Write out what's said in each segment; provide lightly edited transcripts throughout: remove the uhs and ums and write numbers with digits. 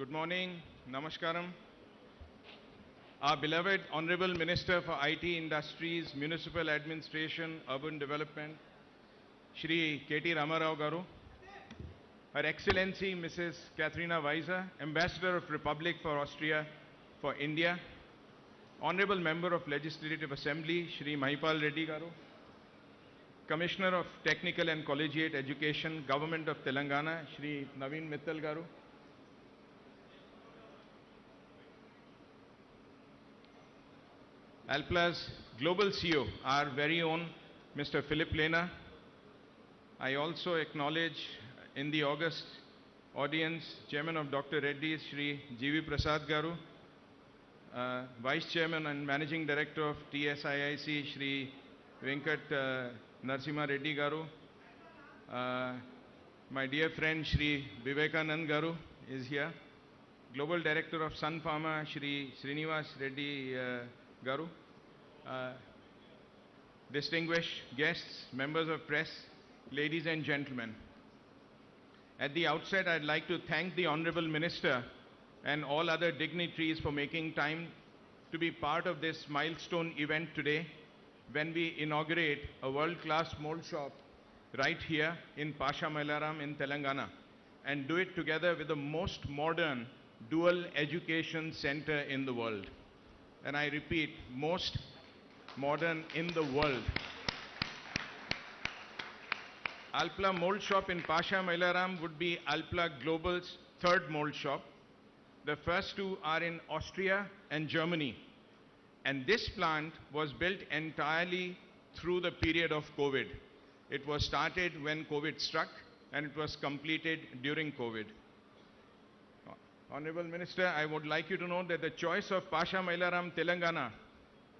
Good morning, Namaskaram. Our beloved Honorable Minister for IT Industries, Municipal Administration, Urban Development, Shri KT Ramarao Garu, Her Excellency Mrs. Katharina Weiser, Ambassador of Republic for Austria for India, Honorable Member of Legislative Assembly, Shri Mahipal Reddy Garu, Commissioner of Technical and Collegiate Education, Government of Telangana, Shri Naveen Mittal Garu, Alpla's Global CEO, our very own Mr. Philip Lena. I also acknowledge in the August audience, Chairman of Dr. Reddy's, Shri G.V. Prasad Garu, Vice Chairman and Managing Director of TSIIC, Shri Venkat Narasimha Reddy Garu, my dear friend Shri Vivekanand Garu is here, Global Director of Sun Pharma, Shri Srinivas Reddy Garu, distinguished guests, members of press, ladies and gentlemen. At the outset, I'd like to thank the Honorable Minister and all other dignitaries for making time to be part of this milestone event today when we inaugurate a world-class mold shop right here in Pasha Mailaram in Telangana, and do it together with the most modern dual education center in the world. And I repeat, most modern in the world. Alpla Mould Shop in Pasha Mailaram would be Alpla Global's third mold shop. The first two are in Austria and Germany. And this plant was built entirely through the period of COVID. It was started when COVID struck and it was completed during COVID. Honorable Minister, I would like you to know that the choice of Pasha Mailaram, Telangana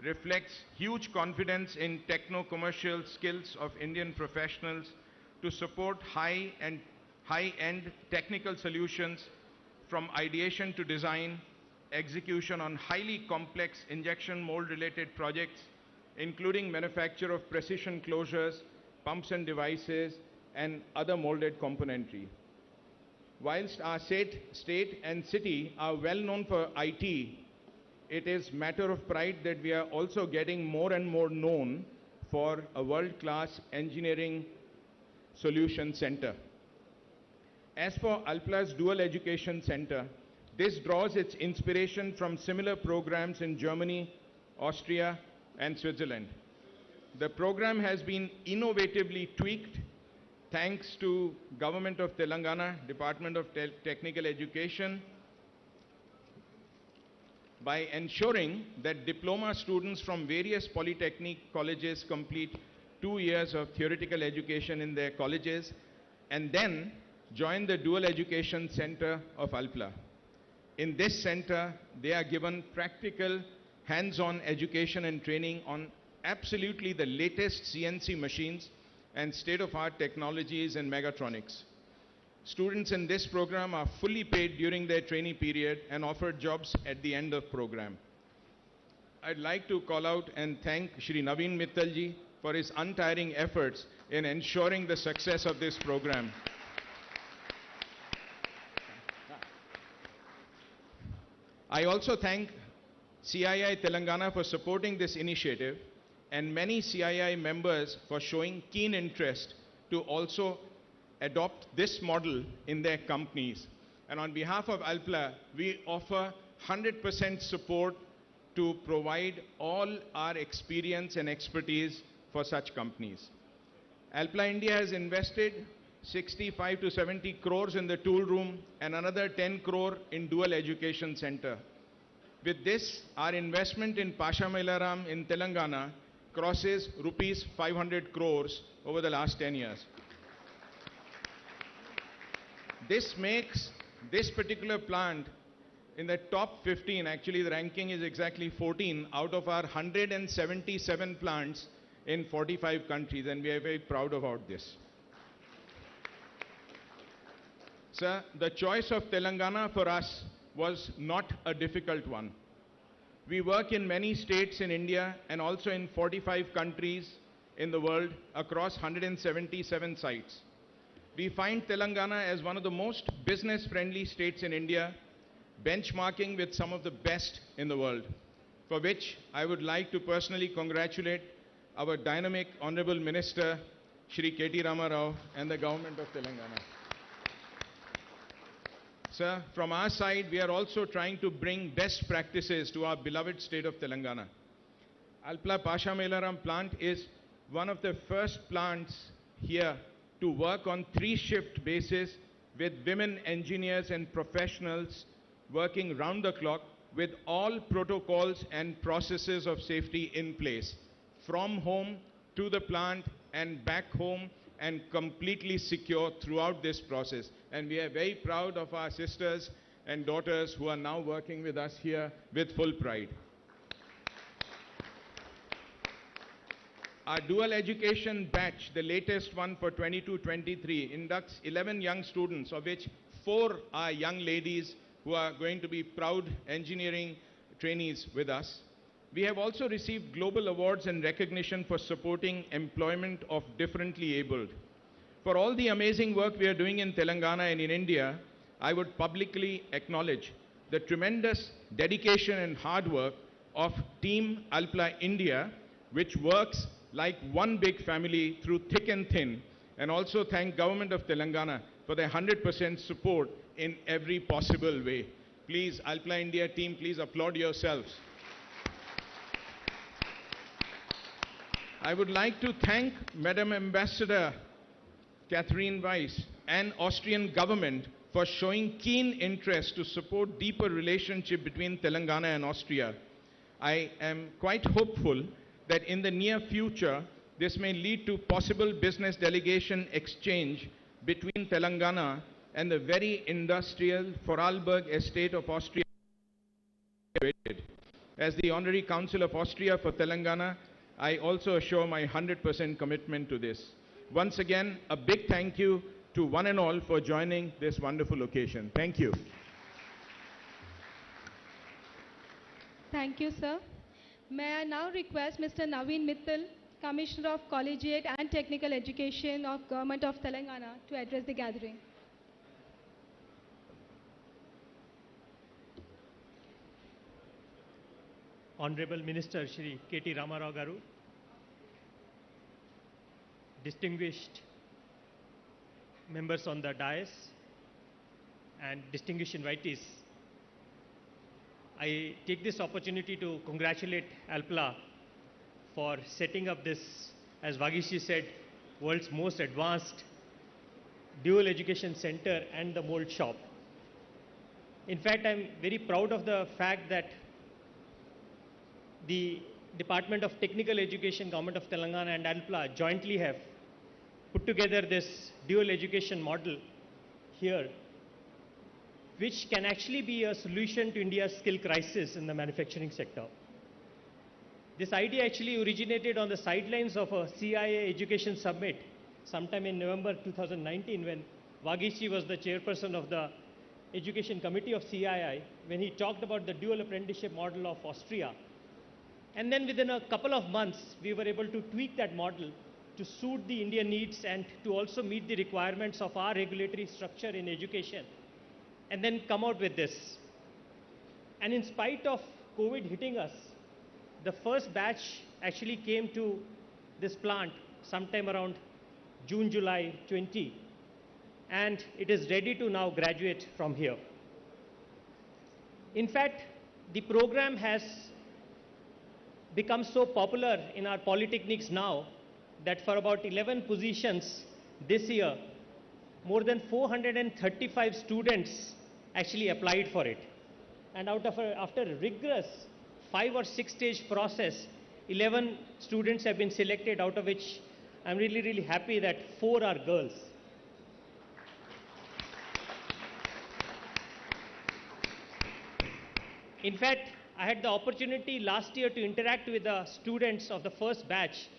reflects huge confidence in techno-commercial skills of Indian professionals to support high-end technical solutions from ideation to design, execution on highly complex injection mold-related projects, including manufacture of precision closures, pumps and devices, and other molded componentry. Whilst our state and city are well known for IT, it is matter of pride that we are also getting more and more known for a world-class engineering solution center. As for Alpla's Dual Education Center, this draws its inspiration from similar programs in Germany, Austria, and Switzerland. The program has been innovatively tweaked thanks to Government of Telangana, Department of Technical Education, by ensuring that diploma students from various polytechnic colleges complete 2 years of theoretical education in their colleges and then join the Dual Education Center of Alpla. In this center, they are given practical, hands-on education and training on absolutely the latest CNC machines and state-of-art technologies and mechatronics. Students in this program are fully paid during their trainee period and offered jobs at the end of program. I'd like to call out and thank Shri Naveen Mittalji for his untiring efforts in ensuring the success of this program. I also thank CII Telangana for supporting this initiative and many CII members for showing keen interest to also adopt this model in their companies. And on behalf of Alpla, we offer 100% support to provide all our experience and expertise for such companies. Alpla India has invested 65 to 70 crores in the tool room and another 10 crore in Dual Education Center. With this, our investment in Pasha Mailaram in Telangana crosses rupees 500 crores over the last 10 years. This makes this particular plant in the top 15, actually the ranking is exactly 14 out of our 177 plants in 45 countries, and we are very proud about this. Sir, the choice of Telangana for us was not a difficult one. We work in many states in India and also in 45 countries in the world across 177 sites. We find Telangana as one of the most business-friendly states in India benchmarking with some of the best in the world, for which I would like to personally congratulate our dynamic Honorable Minister, Shri KT Rao, and the Government of Telangana. Sir, from our side, we are also trying to bring best practices to our beloved state of Telangana. Alpla Pasha Mailaram plant is one of the first plants here to work on 3-shift basis with women engineers and professionals working round the clock with all protocols and processes of safety in place, from home to the plant and back home, and completely secure throughout this process. And we are very proud of our sisters and daughters who are now working with us here with full pride. Our dual education batch, the latest one for 22-23, inducts 11 young students, of which 4 are young ladies who are going to be proud engineering trainees with us. We have also received global awards and recognition for supporting employment of differently abled. For all the amazing work we are doing in Telangana and in India, I would publicly acknowledge the tremendous dedication and hard work of Team Alpla India, which works like one big family through thick and thin, and also thank Government of Telangana for their 100% support in every possible way. Please, Alpla India team, please applaud yourselves. I would like to thank Madam Ambassador Catherine Weiss and Austrian government for showing keen interest to support deeper relationship between Telangana and Austria. I am quite hopeful that in the near future, this may lead to possible business delegation exchange between Telangana and the very industrial Vorarlberg estate of Austria. As the Honorary Council of Austria for Telangana, I also assure my 100% commitment to this. Once again, a big thank you to one and all for joining this wonderful occasion. Thank you. Thank you, sir. May I now request Mr. Naveen Mittal, Commissioner of Collegiate and Technical Education of Government of Telangana, to address the gathering. Honorable Minister Shri KT Ramarao Garu, distinguished members on the dais, and distinguished invitees, I take this opportunity to congratulate Alpla for setting up this, as Vagishi said, world's most advanced dual education center and the mold shop. In fact, I'm very proud of the fact that the Department of Technical Education, Government of Telangana and Alpla jointly have put together this dual education model here, which can actually be a solution to India's skill crisis in the manufacturing sector. This idea actually originated on the sidelines of a CIA Education Summit sometime in November 2019, when Vagishi was the chairperson of the Education Committee of CII, when he talked about the dual apprenticeship model of Austria. And then within a couple of months, we were able to tweak that model to suit the Indian needs and to also meet the requirements of our regulatory structure in education, and then come out with this. And in spite of COVID hitting us, the first batch actually came to this plant sometime around June, July 20, and it is ready to now graduate from here. In fact, the program has become so popular in our polytechnics now that for about 11 positions this year, more than 435 students actually applied for it. And after a rigorous 5 or 6 stage process, 11 students have been selected, out of which I'm really, really happy that 4 are girls. In fact, I had the opportunity last year to interact with the students of the first batch,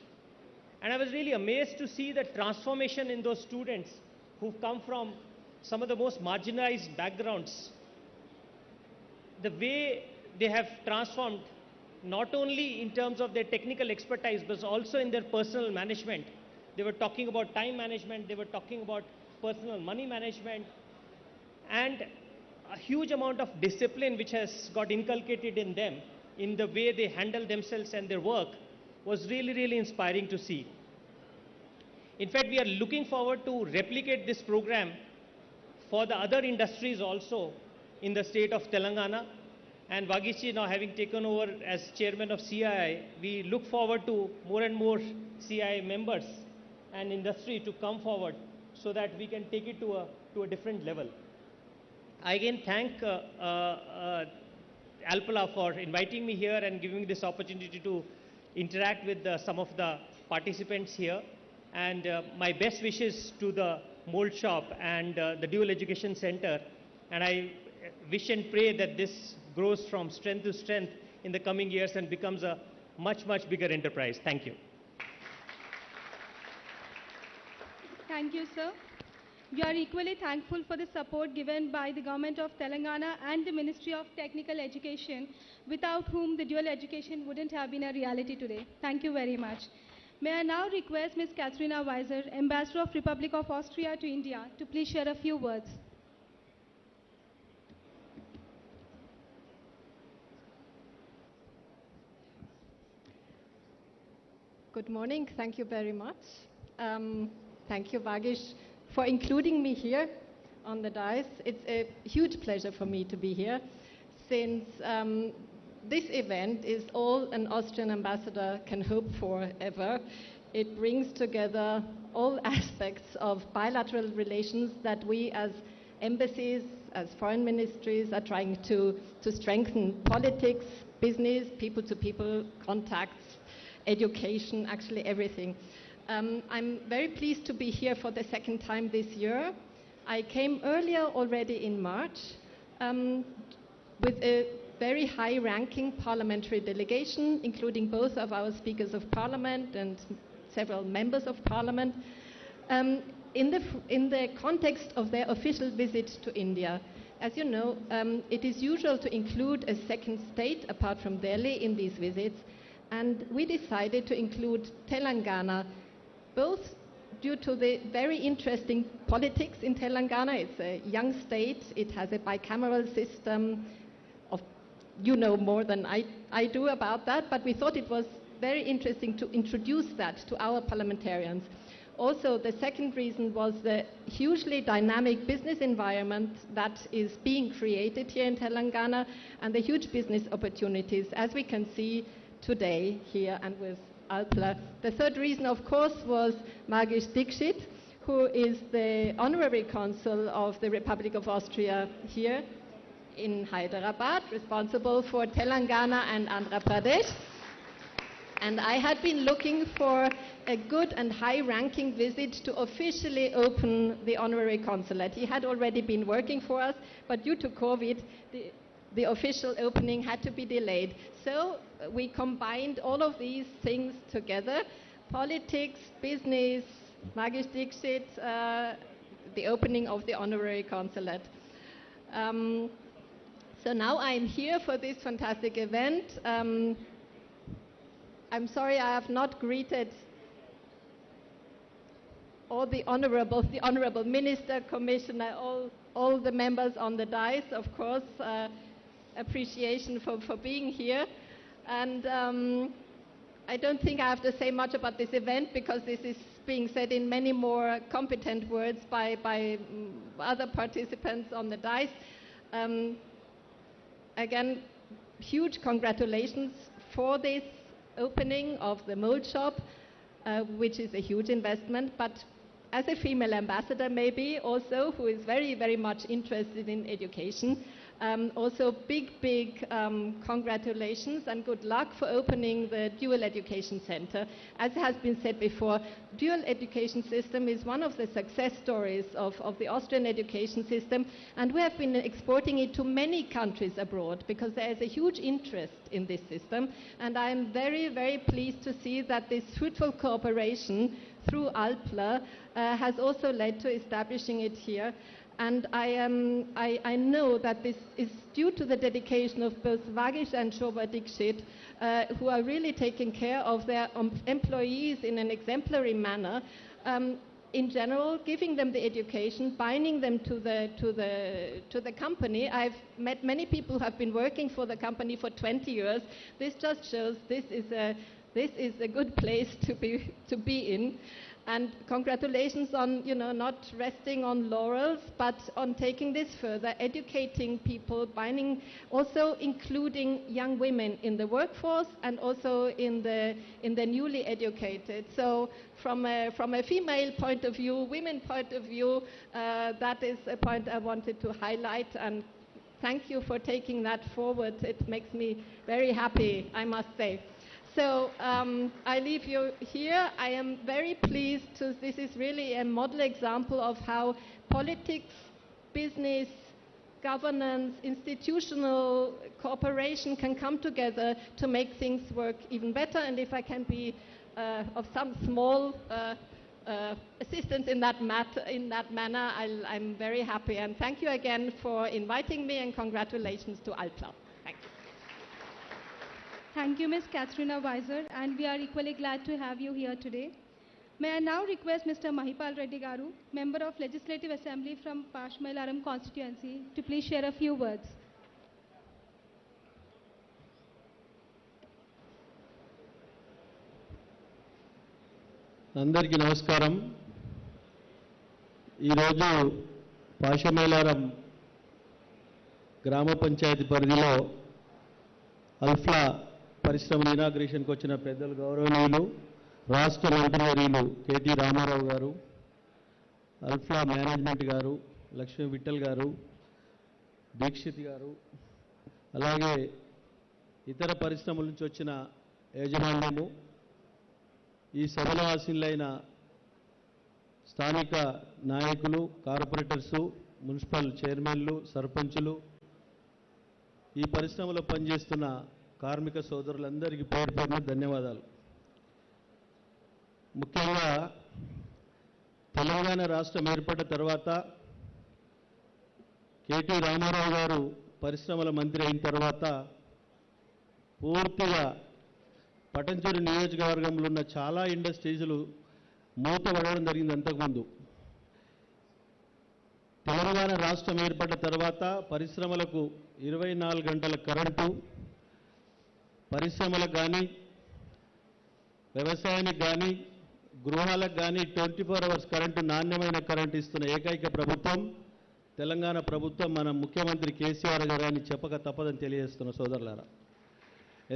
and I was really amazed to see the transformation in those students who've come from some of the most marginalized backgrounds. The way they have transformed, not only in terms of their technical expertise, but also in their personal management. They were talking about time management, they were talking about personal money management, and a huge amount of discipline which has got inculcated in them in the way they handle themselves and their work was really, really inspiring to see. In fact, we are looking forward to replicate this program for the other industries also in the state of Telangana. And Vagishi now having taken over as chairman of CII, we look forward to more and more CII members and industry to come forward so that we can take it to a different level. I again thank Alpla for inviting me here and giving me this opportunity to interact with some of the participants here. And my best wishes to the Mold Shop and the Dual Education Center. And I wish and pray that this grows from strength to strength in the coming years and becomes a much, much bigger enterprise. Thank you. Thank you, sir. We are equally thankful for the support given by the Government of Telangana and the Ministry of Technical Education, without whom the dual education wouldn't have been a reality today. Thank you very much. May I now request Ms. Katharina Weiser, Ambassador of Republic of Austria to India, to please share a few words. Good morning. Thank you very much. Thank you, Vagish, for including me here on the dais. It's a huge pleasure for me to be here, since this event is all an Austrian ambassador can hope for ever. It brings together all aspects of bilateral relations that we as embassies, as foreign ministries, are trying to strengthen: politics, business, people-to-people contacts, education, actually everything. I'm very pleased to be here for the second time this year. I came earlier already in March with a very high-ranking parliamentary delegation, including both of our speakers of parliament and several members of parliament, in the context of their official visit to India. As you know, it is usual to include a second state apart from Delhi in these visits, and we decided to include Telangana, both due to the very interesting politics in Telangana. It's a young state. It has a bicameral system. You know more than I do about that, but we thought it was very interesting to introduce that to our parliamentarians. Also, the second reason was the hugely dynamic business environment that is being created here in Telangana, and the huge business opportunities, as we can see today here and with Alpla. The third reason, of course, was Magish Dixit, who is the honorary consul of the Republic of Austria here in Hyderabad, responsible for Telangana and Andhra Pradesh. And I had been looking for a good and high-ranking visit to officially open the honorary consulate. He had already been working for us, but due to COVID, the official opening had to be delayed. So we combined all of these things together: politics, business, Magish Dixit, the opening of the honorary consulate. So now I'm here for this fantastic event. I'm sorry I have not greeted all the honorable minister, commissioner, all the members on the dais, of course. Appreciation for being here. And I don't think I have to say much about this event, because this is being said in many more competent words by other participants on the dais. Again, huge congratulations for this opening of the Mold Shop, which is a huge investment. But as a female ambassador, maybe also, who is very, very much interested in education, also big congratulations and good luck for opening the Dual Education Center. As has been said before, dual education system is one of the success stories of the Austrian education system, and we have been exporting it to many countries abroad because there is a huge interest in this system. And I'm very, very pleased to see that this fruitful cooperation through Alpla has also led to establishing it here. And I know that this is due to the dedication of both Vagish and Shobha Dixit, who are really taking care of their employees in an exemplary manner. in general, giving them the education, binding them to the company. I've met many people who have been working for the company for 20 years. This just shows this is a good place to be in. And congratulations on, not resting on laurels, but on taking this further, educating people, binding, also including young women in the workforce and also in the newly educated. So from a female point of view, women point of view, that is a point I wanted to highlight, and thank you for taking that forward. It makes me very happy, I must say. So I leave you here. I am very pleased this is really a model example of how politics, business, governance, institutional cooperation can come together to make things work even better. And if I can be of some small assistance in that manner, I'm very happy. And thank you again for inviting me, and congratulations to Alpla. Thank you, Ms. Katharina Weiser, and we are equally glad to have you here today. May I now request Mr. Mahipal Reddy Garu, Member of Legislative Assembly from Pashamailaram constituency, to please share a few words. అందరికీ నమస్కారం. ఈరోజు పాషమేలారం గ్రామ పంచాయతీ పరిధిలో అల్ఫ్లా పరిశ్రమల ఇనాగ్రేషన్కి వచ్చిన పెద్దలు, గౌరవనీయులు రాష్ట్ర మంత్రివర్యులు కేటీ రామారావు గారు, అల్ఫ్లా మేనేజ్మెంట్ గారు, లక్ష్మీ విఠల్ గారు, దీక్షిత్ గారు, అలాగే ఇతర పరిశ్రమల నుంచి వచ్చిన యాజమాన్యము, ఈ సభలో ఆసీనులైన స్థానిక నాయకులు, కార్పొరేటర్సు, మున్సిపల్ చైర్మన్లు, సర్పంచులు, ఈ పరిశ్రమలో పనిచేస్తున్న కార్మిక సోదరులందరికీ పేరు పేరున ధన్యవాదాలు. ముఖ్యంగా తెలంగాణ రాష్ట్రం ఏర్పడిన తర్వాత కేటీ రామారావు గారు పరిశ్రమల మంత్రి అయిన తర్వాత పూర్తిగా పటంచెరు నియోజకవర్గంలో ఉన్న చాలా ఇండస్ట్రీస్లు మూతపడడం జరిగింది. అంతకుముందు తెలంగాణ రాష్ట్రం ఏర్పడిన తర్వాత పరిశ్రమలకు 24 గంటల కరెంటు, పరిశ్రమలకు కానీ, వ్యవసాయానికి కానీ, గృహాలకు కానీ 24 అవర్స్ కరెంటు, నాణ్యమైన కరెంటు ఇస్తున్న ఏకైక ప్రభుత్వం తెలంగాణ ప్రభుత్వం, మన ముఖ్యమంత్రి కేసీఆర్ గారు అని చెప్పక తప్పదని తెలియజేస్తున్న సోదరులారా.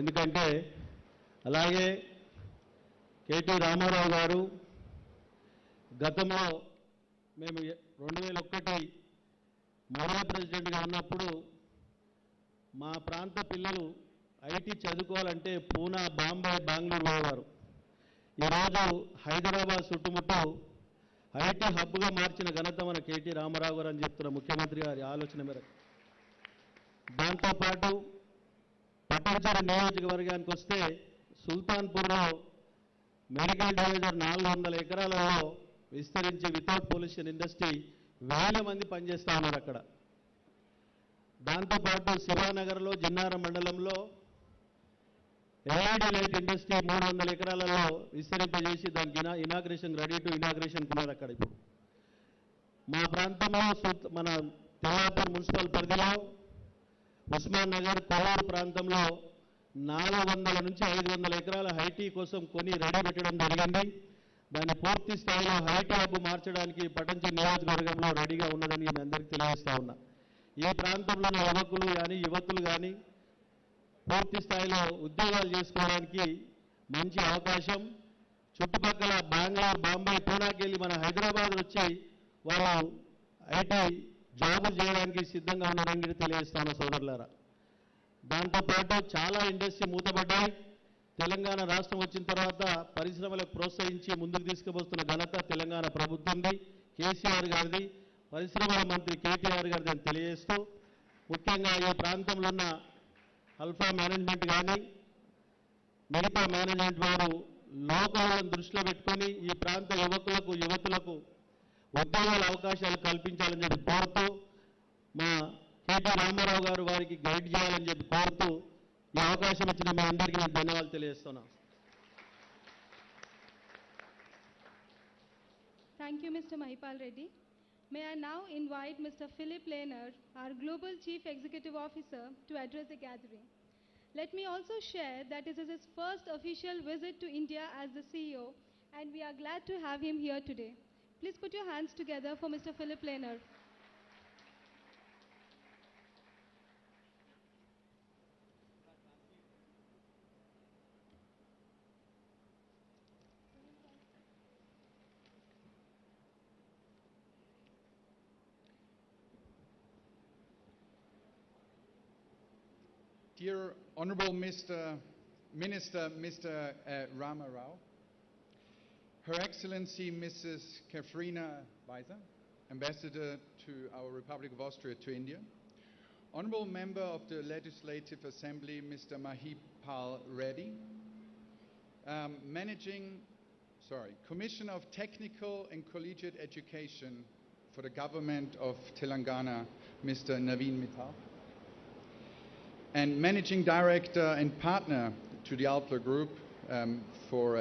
ఎందుకంటే అలాగే కేటీ రామారావు గారు గతంలో మేము 2001 మహిళా ప్రెసిడెంట్గా ఉన్నప్పుడు మా ప్రాంత పిల్లలు ఐటీ చదువుకోవాలంటే పూనా, బాంబే, బెంగళూరు పోయేవారు. ఈరోజు హైదరాబాద్ చుట్టుముట్టు ఐటీ హబ్గా మార్చిన ఘనత మన కేటీ రామారావు గారు అని చెప్తున్న ముఖ్యమంత్రి గారి ఆలోచన మేరకు. దాంతోపాటు పటంచెరు నియోజకవర్గానికి వస్తే సుల్తాన్పూర్లో మెడికల్ డివిజన్ 400 ఎకరాలలో విస్తరించి వితౌట్ పొల్యూషన్ ఇండస్ట్రీ 1000 మంది పనిచేస్తూ ఉన్నారు అక్కడ. దాంతోపాటు శివానగర్లో, జిన్నారం మండలంలో ఎల్ఈడి లైట్ ఇండస్ట్రీ 300 ఎకరాలలో విస్తరింపజేసి దానికి ఇనాగ్రేషన్, రెడీ టు ఇనాగ్రేషన్ ఉన్నది అక్కడ. ఇప్పుడు మా ప్రాంతంలో మన తెల్లాపూర్ మున్సిపల్ పరిధిలో ఉస్మాన్ నగర్, కొల్లూరు ప్రాంతంలో 400 నుంచి 500 ఎకరాల ఐటీ కోసం కొని రెడీ పెట్టడం జరిగింది. దాన్ని పూర్తి స్థాయిలో ఐటీ హబ్ మార్చడానికి పటంచెరు నియోజకవర్గంలో రెడీగా ఉన్నదని నేను అందరికీ తెలియజేస్తా ఉన్నా. ఈ ప్రాంతంలో యువకులు కానీ, యువతులు కానీ పూర్తి స్థాయిలో ఉద్యోగాలు చేసుకోవడానికి మంచి అవకాశం. చుట్టుపక్కల బెంగళూరు, బాంబే, పూనాకి వెళ్ళి మన హైదరాబాద్ వచ్చి వాళ్ళు ఐటీ జాబులు చేయడానికి సిద్ధంగా ఉన్నారని తెలియజేస్తాను సోదరులారా. దాంతోపాటు చాలా ఇండస్ట్రీ మూతపడ్డాయి. తెలంగాణ రాష్ట్రం వచ్చిన తర్వాత పరిశ్రమలకు ప్రోత్సహించి ముందుకు తీసుకువస్తున్న ఘనత తెలంగాణ ప్రభుత్వంది, కేసీఆర్ గారిది, పరిశ్రమల మంత్రి కేటీఆర్ గారిది అని తెలియజేస్తూ, ముఖ్యంగా ఈ ప్రాంతంలో ఉన్న అల్ఫా మేనేజ్మెంట్ కానీ, మిగతా మేనేజ్మెంట్ వారు లోకాలను దృష్టిలో పెట్టుకొని ఈ ప్రాంత యువతులకు ఉద్యోగాల అవకాశాలు కల్పించాలని చెప్పి కోరుతూ, మా కేటీ రామారావు గారు వారికి గైడ్ చేయాలని చెప్పి కోరుతూ ఈ అవకాశం ఇచ్చిన మీ అందరికీ నేను ధన్యవాదాలు తెలియజేస్తున్నాను. Thank you, Mr. Mahipal Reddy. May I now invite Mr. Philip Lehner, our Global Chief Executive Officer, to address the gathering. Let me also share that this is his first official visit to India as the CEO, and we are glad to have him here today. Please put your hands together for Mr. Philip Lehner. Dear Honorable Mr. Minister, Mr. Rama Rao, Her Excellency Mrs. Katrina Weiser, Ambassador to our Republic of Austria to India, Honorable Member of the Legislative Assembly, Mr. Mahipal Reddy, Commissioner of Technical and Collegiate Education for the Government of Telangana, Mr. Naveen Mittal, and Managing Director and Partner to the Alpla Group for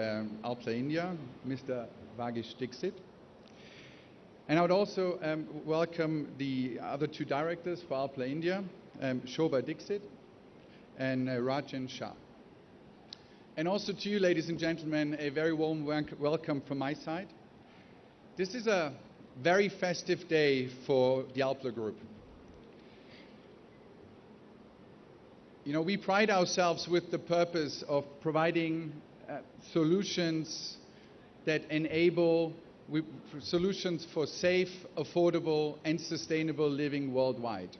Alpla India, Mr. Vagish Dixit. And I would also welcome the other two directors for Alpla India, Shobha Dixit and Rajan Shah. And also to you, ladies and gentlemen, a very warm welcome from my side. This is a very festive day for the Alpla Group. You know, we pride ourselves with the purpose of providing solutions that enable solutions for safe, affordable, and sustainable living worldwide.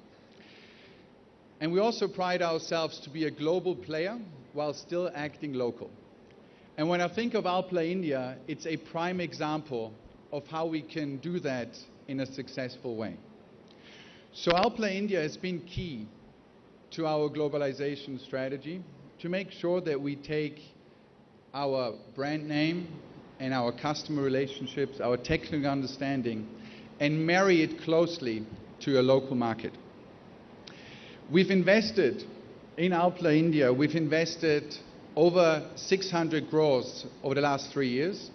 And we also pride ourselves to be a global player while still acting local. And when I think of Alpla India, it's a prime example of how we can do that in a successful way. So Alpla India has been key to our globalization strategy to make sure that we take our brand name and our customer relationships, our technical understanding, and marry it closely to a local market. We've invested in Alpla India, we've invested over 600 crores over the last 3 years,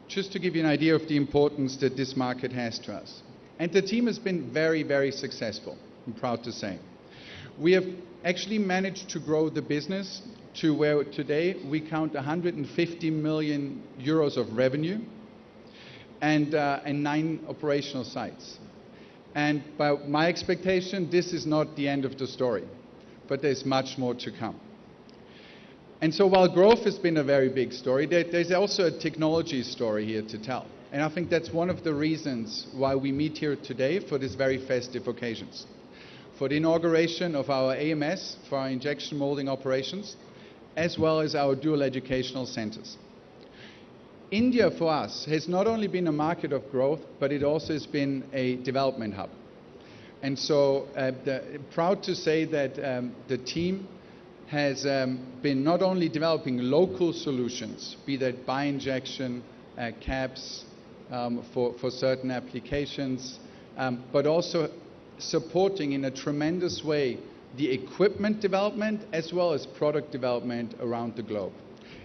just to give you an idea of the importance that this market has to us. And the team has been very, very successful, I'm proud to say. We have actually managed to grow the business to where today we count 150 million euros of revenue and 9 operational sites. And by my expectation, this is not the end of the story, but there's much more to come. And so while growth has been a very big story, there's also a technology story here to tell. And I think that's one of the reasons why we meet here today for this very festive occasions. For the inauguration of our AMS, for our injection molding operations, as well as our dual educational centers. India, for us, has not only been a market of growth, but it also has been a development hub. And so, proud to say that the team has been not only developing local solutions, be that bi-injection caps for certain applications, but also supporting in a tremendous way the equipment development as well as product development around the globe.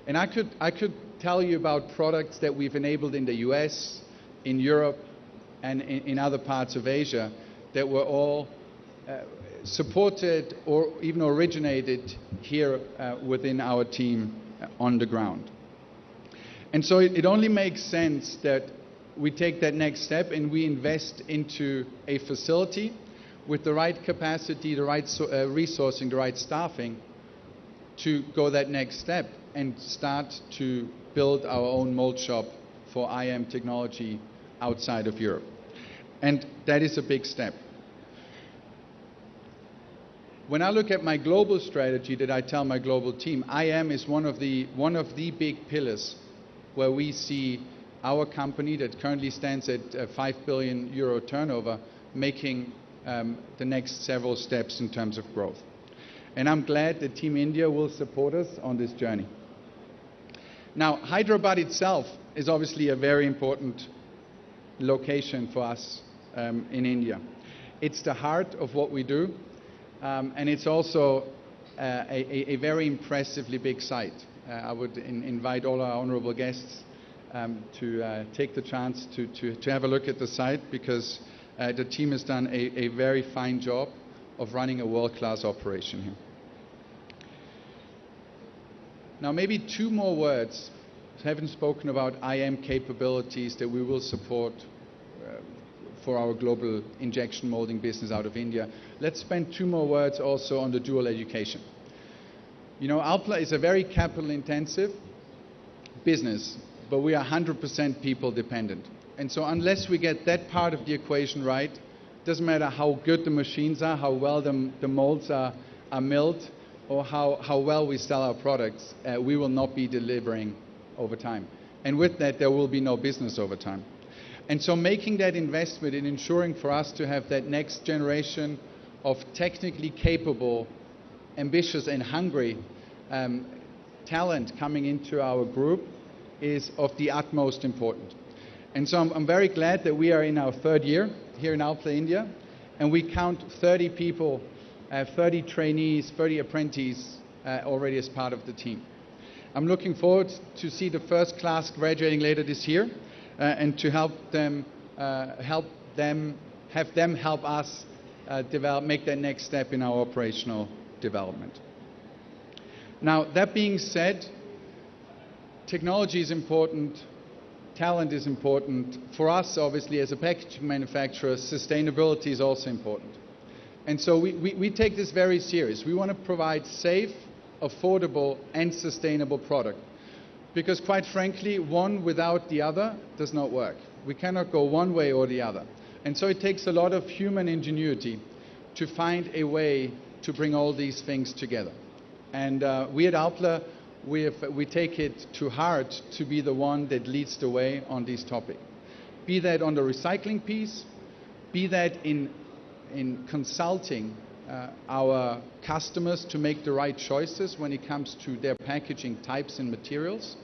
And I could tell you about products that we've enabled in the US, in Europe, and in other parts of Asia that were all supported or even originated here within our team on the ground. And so it only makes sense that we take that next step and we invest into a facility with the right capacity, the right resourcing, the right staffing to go that next step and start to build our own mold shop for IM technology outside of Europe. And that is a big step. When I look at my global strategy that I tell my global team, IM is one of the big pillars where we see our company that currently stands at 5 billion euro turnover making the next several steps in terms of growth. And I'm glad that Team India will support us on this journey. Now, Hyderabad itself is obviously a very important location for us in India. It's the heart of what we do, and it's also a very impressively big site. I would invite all our honorable guests to take the chance to have a look at the site, because the team has done a very fine job of running a world-class operation here. Now, maybe two more words. I haven't spoken about IM capabilities that we will support for our global injection molding business out of India. Let's spend two more words also on the dual education. You know, Alpla is a very capital-intensive business, but we are 100% people dependent. And so unless we get that part of the equation right, doesn't matter how good the machines are, how well the molds are milled, or how well we sell our products, we will not be delivering over time. And with that, there will be no business over time. And so making that investment in ensuring for us to have that next generation of technically capable, ambitious and hungry talent coming into our group is of the utmost importance. And so I'm very glad that we are in our third year here in Alpla, India, and we count 30 people, 30 trainees, 30 apprentices already as part of the team. I'm looking forward to see the first class graduating later this year, and to have them help us make that next step in our operational development. Now, that being said, technology is important, talent is important. For us, obviously, as a packaging manufacturer, sustainability is also important. And so we take this very serious. We want to provide safe, affordable, and sustainable product. Because quite frankly, one without the other does not work. We cannot go one way or the other. And so it takes a lot of human ingenuity to find a way to bring all these things together. And we at Alpla, we take it to heart to be the one that leads the way on this topic. Be that on the recycling piece, be that in consulting our customers to make the right choices when it comes to their packaging types and materials,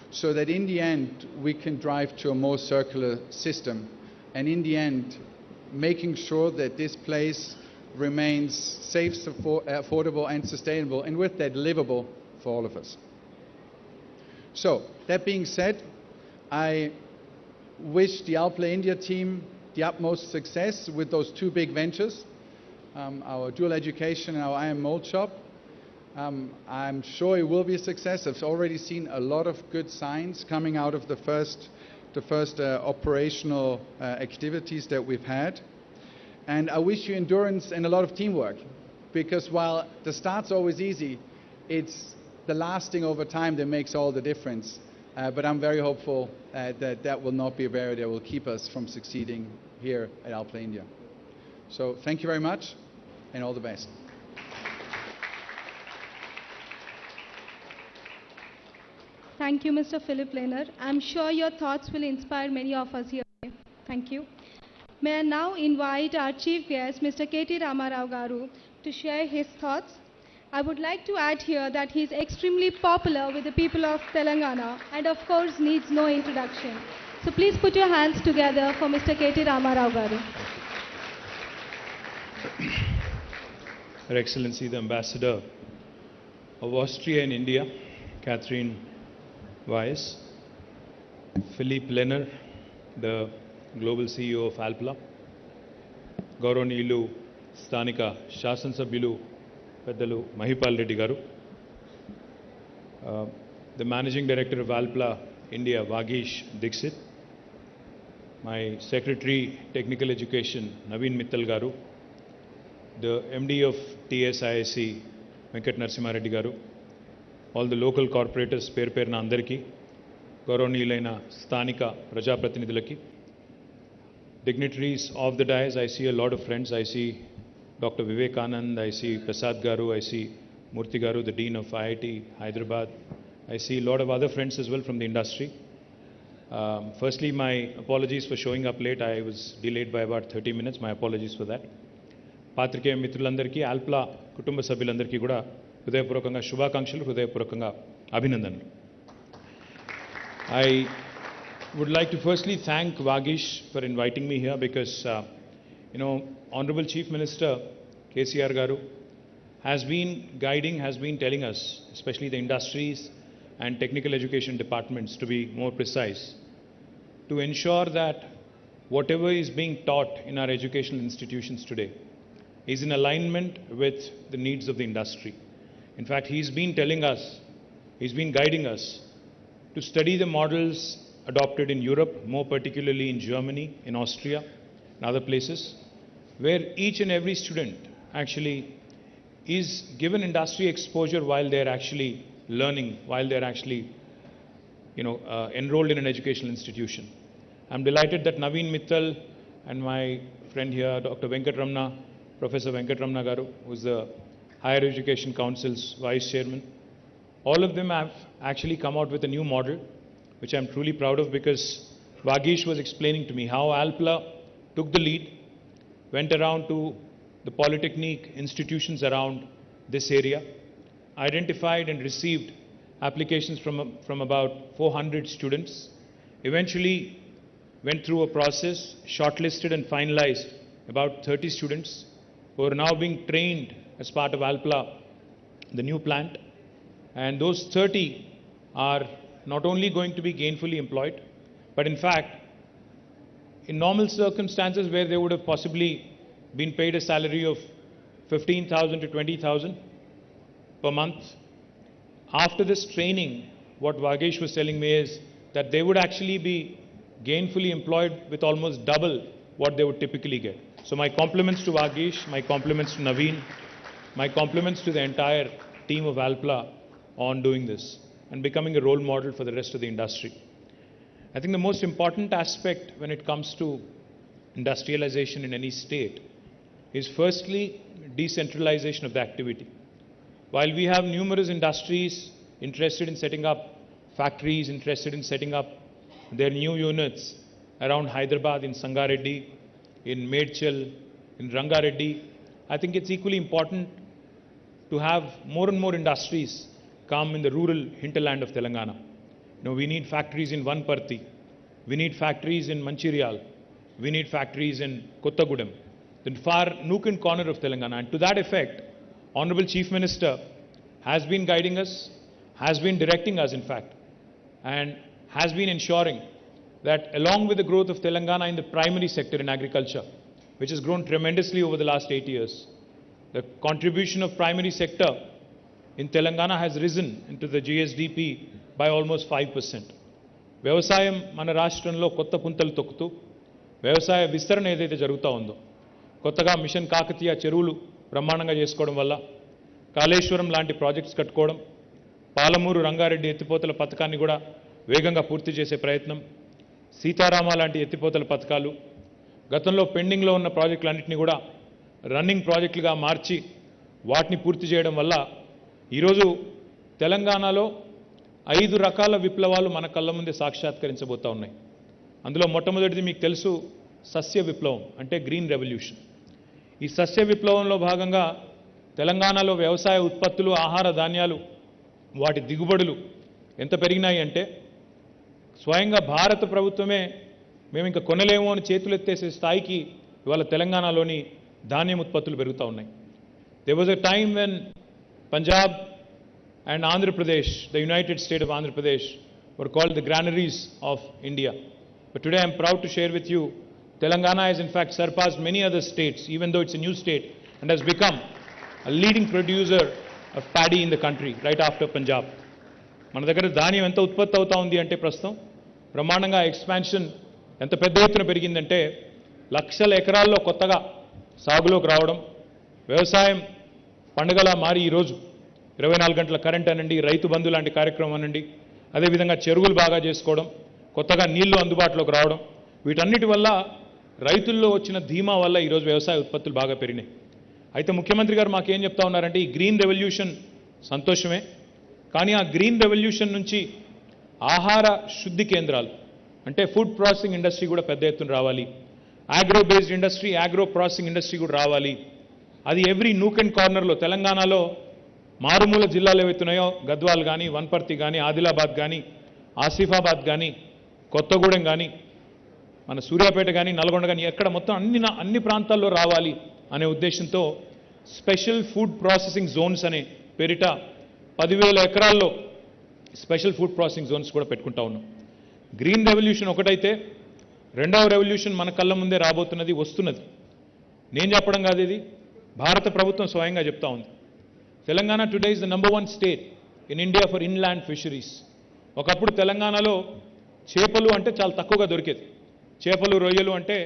so that in the end we can drive to a more circular system, and in the end making sure that this place remains safe, affordable and sustainable, and with that livable for all of us. So that being said, I wish the Alpla India team the utmost success with those two big ventures, our dual education and our IM mold shop. I'm sure it will be a success. I've already seen a lot of good signs coming out of the first operational activities that we've had. And I wish you endurance and a lot of teamwork, because while the start's always easy, it's the lasting over time that makes all the difference. But I'm very hopeful that will not be a barrier that will keep us from succeeding here at Alpla India. So thank you very much, and all the best. Thank you, Mr. Philip Lehner. I'm sure your thoughts will inspire many of us here. Thank you. May I now invite our chief guest, Mr. KT Ramarao Garu, to share his thoughts. I would like to add here that he is extremely popular with the people of Telangana and of course needs no introduction. So please put your hands together for Mr. KT Ramarao Garu. Her Excellency the Ambassador of Austria in India, Catherine Weiss, Philippe Lehner, the Global CEO of Alpla, Gauranilu Stanika Shasan Sabhyulu Peddalu Mahipal Reddy Garu, the Managing Director of Alpla India, Vagish Dixit, my Secretary Technical Education, Naveen Mittal Garu, the MD of TSIC, Venkat Narasimha Reddy Garu, all the local corporators, Perna Andarki, Gauranilaina Stanika Prajapratinidhulaki, dignitaries of the dais. I see a lot of friends. I see Dr. Vivekanand, I see Prasad Garu, I see Murthy Garu, the Dean of IIT, Hyderabad. I see a lot of other friends as well from the industry. Firstly, my apologies for showing up late. I was delayed by about 30 minutes. My apologies for that. Patrikeya Mitrulandarki, Alpla Kutumba Sabhyulandarki kuda Hridayapurvakanga Shubhakankshalu, Hridayapurvakanga Abhinandanulu. I would like to firstly thank Vagish for inviting me here, because Honorable Chief Minister KTR Garu has been guiding, has been telling us, especially the industries and technical education departments, to be more precise, to ensure that whatever is being taught in our educational institutions today is in alignment with the needs of the industry. In fact, he's been telling us, he's been guiding us to study the models adopted in Europe, more particularly in Germany, in Austria, and other places, where each and every student actually is given industry exposure while they're actually learning, while they're actually enrolled in an educational institution. I'm delighted that Naveen Mittal and my friend here, Dr. Venkatramana, Professor Venkatramana Garu, who's the Higher Education Council's Vice Chairman, all of them have actually come out with a new model, which I'm truly proud of, because Vagish was explaining to me how Alpla took the lead, went around to the polytechnic institutions around this area, identified and received applications from about 400 students, eventually went through a process, shortlisted and finalized about 30 students who are now being trained as part of Alpla, the new plant. And those 30 are not only going to be gainfully employed, but in fact, in normal circumstances where they would have possibly been paid a salary of 15,000 to 20,000 per month, after this training, what Vagesh was telling me is that they would actually be gainfully employed with almost double what they would typically get. So my compliments to Vagesh, my compliments to Naveen, my compliments to the entire team of Alpla on doing this and becoming a role model for the rest of the industry. I think the most important aspect when it comes to industrialization in any state is firstly decentralization of the activity. While we have numerous industries interested in setting up factories, interested in setting up their new units around Hyderabad, in Sangareddy, in Medchal, in Rangareddy, I think it's equally important to have more and more industries come in the rural hinterland of Telangana. We need factories in Vanparthi, we need factories in Mancherial, we need factories in Kottagudem, the far nook and corner of Telangana. And to that effect, Honorable Chief Minister has been guiding us, has been directing us in fact, and has been ensuring that along with the growth of Telangana in the primary sector in agriculture, which has grown tremendously over the last 8 years, the contribution of primary sector in Telangana has risen into the GSDP by almost 5%. వ్యవసాయం మన రాష్ట్రంలో కొత్త పుంతలు తొక్కుతూ వ్యవసాయ విస్తరణ ఏదైతే జరుగుతూ ఉందో, కొత్తగా మిషన్ కాకతీయ చెరువులు బ్రహ్మాండంగా చేసుకోవడం వల్ల, కాళేశ్వరం లాంటి ప్రాజెక్ట్స్ కట్టుకోవడం, పాలమూరు రంగారెడ్డి ఎత్తిపోతల పథకాన్ని కూడా వేగంగా పూర్తి చేసే ప్రయత్నం, సీతారామ లాంటి ఎత్తిపోతల పథకాలు, గతంలో పెండింగ్లో ఉన్న ప్రాజెక్టులన్నింటినీ కూడా రన్నింగ్ ప్రాజెక్టులుగా మార్చి వాటిని పూర్తి చేయడం వల్ల ఈరోజు తెలంగాణలో 5 రకాల విప్లవాలు మన కళ్ళ ముందే సాక్షాత్కరించబోతా ఉన్నాయి. అందులో మొట్టమొదటిది మీకు తెలుసు, సస్య విప్లవం అంటే గ్రీన్ రెవల్యూషన్. ఈ సస్య విప్లవంలో భాగంగా తెలంగాణలో వ్యవసాయ ఉత్పత్తులు, ఆహార ధాన్యాలు, వాటి దిగుబడులు ఎంత పెరిగినాయి అంటే స్వయంగా భారత ప్రభుత్వమే మేము ఇంకా కొనలేము అని చేతులు ఎత్తేసే స్థాయికి ఇవాళ తెలంగాణలోని ధాన్యం ఉత్పత్తులు పెరుగుతూ ఉన్నాయి. There was a time when Punjab and Andhra Pradesh, the United State of Andhra Pradesh, were called the granaries of India. But today I'm proud to share with you, Telangana has in fact surpassed many other states, even though it's a new state, and has become a leading producer of paddy in the country, right after Punjab. మన దగ్గర ధాన్యం ఎంత ఉత్పత్తి అవుతా ఉంది అంటే ప్రస్తుతం బ్రహ్మాండంగా ఎక్స్పాన్షన్ ఎంత పెద్ద ఎత్తున పెరిగిందంటే లక్షల ఎకరాల్లో కొత్తగా సాగులోకి రావడం, వ్యవసాయం పండుగలా మారి ఈరోజు 24 గంటల కరెంట్ అనండి, రైతు బంధు లాంటి కార్యక్రమం అనండి, అదేవిధంగా చెరువులు బాగా చేసుకోవడం, కొత్తగా నీళ్లు అందుబాటులోకి రావడం, వీటన్నిటి వల్ల రైతుల్లో వచ్చిన ధీమా వల్ల ఈరోజు వ్యవసాయ ఉత్పత్తులు బాగా పెరిగినాయి. అయితే ముఖ్యమంత్రి గారు మాకేం చెప్తా ఉన్నారంటే ఈ గ్రీన్ రెవల్యూషన్ సంతోషమే, కానీ ఆ గ్రీన్ రెవల్యూషన్ నుంచి ఆహార శుద్ధి కేంద్రాలు అంటే ఫుడ్ ప్రాసెసింగ్ ఇండస్ట్రీ కూడా పెద్ద ఎత్తున రావాలి, agro based industry, agro processing industry కూడా రావాలి. అది ఎవ్రీ నూక్ అండ్ కార్నర్లో తెలంగాణలో మారుమూల జిల్లాలు ఏవైతున్నాయో గద్వాల్ కానీ, వన్పర్తి కానీ, ఆదిలాబాద్ కానీ, ఆసిఫాబాద్ కానీ, కొత్తగూడెం కానీ, మన సూర్యాపేట కానీ, నల్గొండ కానీ, ఎక్కడ మొత్తం అన్ని ప్రాంతాల్లో రావాలి అనే ఉద్దేశంతో స్పెషల్ ఫుడ్ ప్రాసెసింగ్ జోన్స్ అనే పేరిట 10,000 ఎకరాల్లో స్పెషల్ ఫుడ్ ప్రాసెసింగ్ జోన్స్ కూడా పెట్టుకుంటా ఉన్నాం. గ్రీన్ రెవల్యూషన్ ఒకటైతే రెండవ రెవల్యూషన్ మన కళ్ళ ముందే రాబోతున్నది, వస్తున్నది. నేను చెప్పడం కాదు, ఇది భారత ప్రభుత్వం స్వయంగా చెప్తా ఉంది. Telangana today is the number 1 state in India for inland fisheries. ఒకప్పుడు తెలంగాణలో చేపలు అంటే చాలా తక్కువగా దొరికేది. చేపలు, రొయ్యలు అంటే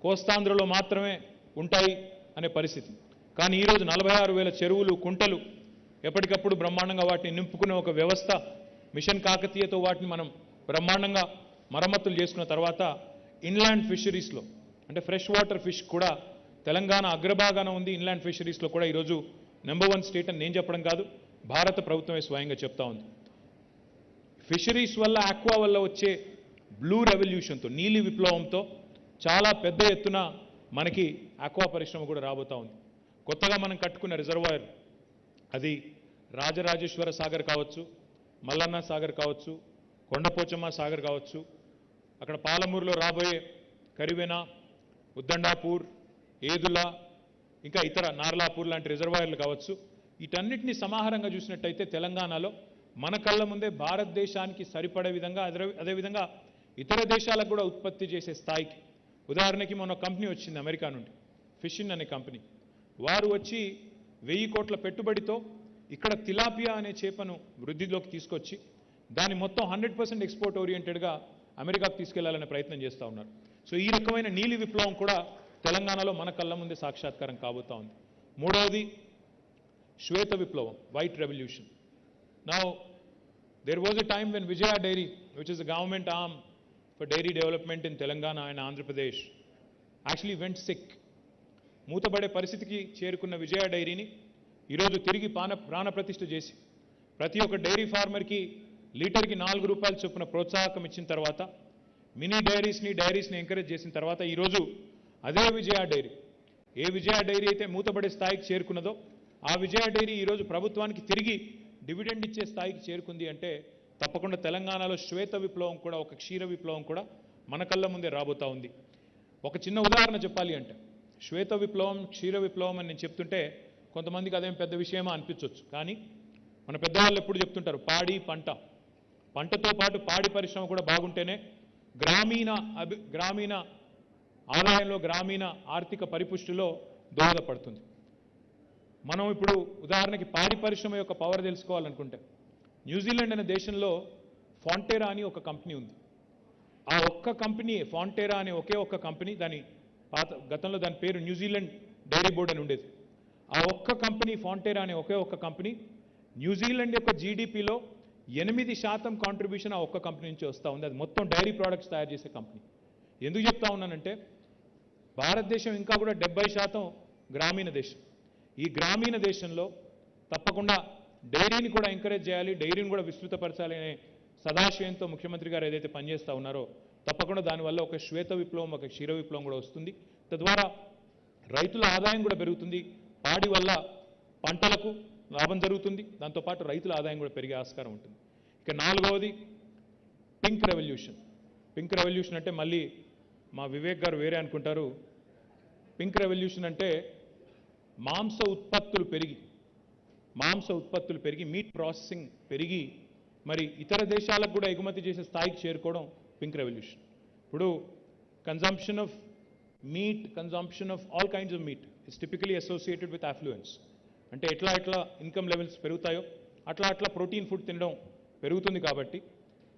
కోస్తాంధ్రలో మాత్రమే ఉంటాయి అనే పరిస్థితి. కానీ ఈరోజు 46,000 చెరువులు, కుంటలు ఎప్పటికప్పుడు బ్రహ్మాండంగా వాటిని నింపుకునే ఒక వ్యవస్థ, మిషన్ కాకతీయతో వాటిని మనం బ్రహ్మాండంగా మరమ్మతులు చేసుకున్న తర్వాత ఇన్లాండ్ ఫిషరీస్లో అంటే ఫ్రెష్ వాటర్ ఫిష్ కూడా తెలంగాణ అగ్రభాగాన ఉంది. ఇన్లాండ్ ఫిషరీస్లో కూడా ఈరోజు నెంబర్ 1 స్టేట్ అని నేను చెప్పడం కాదు, భారత ప్రభుత్వమే స్వయంగా చెప్తా ఉంది. ఫిషరీస్ వల్ల, ఆక్వా వల్ల వచ్చే బ్లూ రెవల్యూషన్తో, నీలి విప్లవంతో చాలా పెద్ద ఎత్తున మనకి ఆక్వా పరిశ్రమ కూడా రాబోతా ఉంది. కొత్తగా మనం కట్టుకున్న రిజర్వాయర్, అది రాజరాజేశ్వర సాగర్ కావచ్చు, మల్లన్న సాగర్ కావచ్చు, కొండపోచమ్మ సాగర్ కావచ్చు, అక్కడ పాలమూరులో రాబోయే కరివెన, ఉద్దండాపూర్, ఏదుల, ఇంకా ఇతర నార్లాపూర్ లాంటి రిజర్వాయర్లు కావచ్చు. వీటన్నిటిని సమాహారంగా చూసినట్టయితే తెలంగాణలో మన కళ్ళ ముందే భారతదేశానికి సరిపడే విధంగా, అదేవిధంగా ఇతర దేశాలకు కూడా ఉత్పత్తి చేసే స్థాయికి, ఉదాహరణకి మొన్న కంపెనీ వచ్చింది అమెరికా నుండి, ఫిషిన్ అనే కంపెనీ. వారు వచ్చి 1000 కోట్ల పెట్టుబడితో ఇక్కడ తిలాపియా అనే చేపను వృద్ధిలోకి తీసుకొచ్చి దాన్ని మొత్తం 100% ఎక్స్పోర్ట్ ఓరియంటెడ్గా అమెరికాకు తీసుకెళ్లాలనే ప్రయత్నం చేస్తూ ఉన్నారు. సో ఈ రకమైన నీలి విప్లవం కూడా తెలంగాణలో మన కళ్ళ ముందే సాక్షాత్కారం కాబోతా ఉంది. మూడవది శ్వేత విప్లవం, white revolution. Now there was a time when Vijaya Dairy, which is a government arm for dairy development in Telangana and Andhra Pradesh, actually went sick. మూతబడే పరిస్థితికి చేరుకున్న విజయ డైరీని ఈరోజు తిరిగి ప్రాణప్రతిష్ఠ చేసి ప్రతి ఒక్క డైరీ ఫార్మర్కి లీటర్కి 4 రూపాయల చొప్పున ప్రోత్సాహకం ఇచ్చిన తర్వాత, మినీ డైరీస్ని ఎంకరేజ్ చేసిన తర్వాత ఈరోజు అదే విజయ డైరీ, ఏ విజయ డైరీ అయితే మూతబడే స్థాయికి చేరుకున్నదో ఆ విజయ డైరీ ఈరోజు ప్రభుత్వానికి తిరిగి డివిడెండ్ ఇచ్చే స్థాయికి చేరుకుంది అంటే తప్పకుండా తెలంగాణలో శ్వేత విప్లవం కూడా, ఒక క్షీర విప్లవం కూడా మన కళ్ళ ముందే రాబోతా ఉంది. ఒక చిన్న ఉదాహరణ చెప్పాలి అంటే, శ్వేత విప్లవం, క్షీర విప్లవం అని నేను చెప్తుంటే కొంతమందికి అదేం పెద్ద విషయమా అనిపించవచ్చు. కానీ మన పెద్దవాళ్ళు ఎప్పుడు చెప్తుంటారు, పంటతో పాటు పాడి పరిశ్రమ కూడా బాగుంటేనే గ్రామీణ ఆదాయంలో, గ్రామీణ ఆర్థిక పరిపుష్టిలో దోహదపడుతుంది. మనం ఇప్పుడు ఉదాహరణకి పాడి పరిశ్రమ యొక్క పవర్ తెలుసుకోవాలనుకుంటే, న్యూజిలాండ్ అనే దేశంలో ఫాంటేరా అని ఒక కంపెనీ ఉంది. ఆ ఒక్క కంపెనీ, ఫాంటేరా అనే ఒకే ఒక్క కంపెనీ, గతంలో దాని పేరు న్యూజిలాండ్ డైరీ బోర్డ్ అని ఉండేది. ఆ ఒక్క కంపెనీ, ఫాంటేరా అనే ఒకే ఒక్క కంపెనీ, న్యూజిలాండ్ యొక్క జీడిపిలో 8% కాంట్రిబ్యూషన్ ఆ ఒక్క కంపెనీ నుంచి వస్తూ ఉంది. అది మొత్తం డైరీ ప్రోడక్ట్స్ తయారు చేసే కంపెనీ. ఎందుకు చెప్తా ఉన్నానంటే, భారతదేశం ఇంకా కూడా 70% గ్రామీణ దేశం. ఈ గ్రామీణ దేశంలో తప్పకుండా డైరీని కూడా ఎంకరేజ్ చేయాలి, డైరీని కూడా విస్తృతపరచాలి అనే సదాశయంతో ముఖ్యమంత్రి గారు ఏదైతే పనిచేస్తూ ఉన్నారో తప్పకుండా దానివల్ల ఒక శ్వేత విప్లవం, ఒక క్షీర విప్లవం కూడా వస్తుంది. తద్వారా రైతుల ఆదాయం కూడా పెరుగుతుంది. పాడి వల్ల పంటలకు లాభం జరుగుతుంది, దాంతోపాటు రైతుల ఆదాయం కూడా పెరిగే ఆస్కారం ఉంటుంది. ఇక నాలుగవది పింక్ రెవల్యూషన్. పింక్ రెవల్యూషన్ అంటే మళ్ళీ మా వివేక్ గారు వేరే అనుకుంటారు. పింక్ రెవల్యూషన్ అంటే మాంస ఉత్పత్తులు పెరిగి మీట్ ప్రాసెసింగ్ పెరిగి మరి ఇతర దేశాలకు కూడా ఎగుమతి చేసే స్థాయికి చేరుకోవడం పింక్ రెవల్యూషన్. ఇప్పుడు consumption of meat, consumption of all kinds of meat is typically associated with affluence. అంటే ఎట్లా ఇన్కమ్ లెవెల్స్ పెరుగుతాయో అట్లా ప్రోటీన్ ఫుడ్ తినడం పెరుగుతుంది. కాబట్టి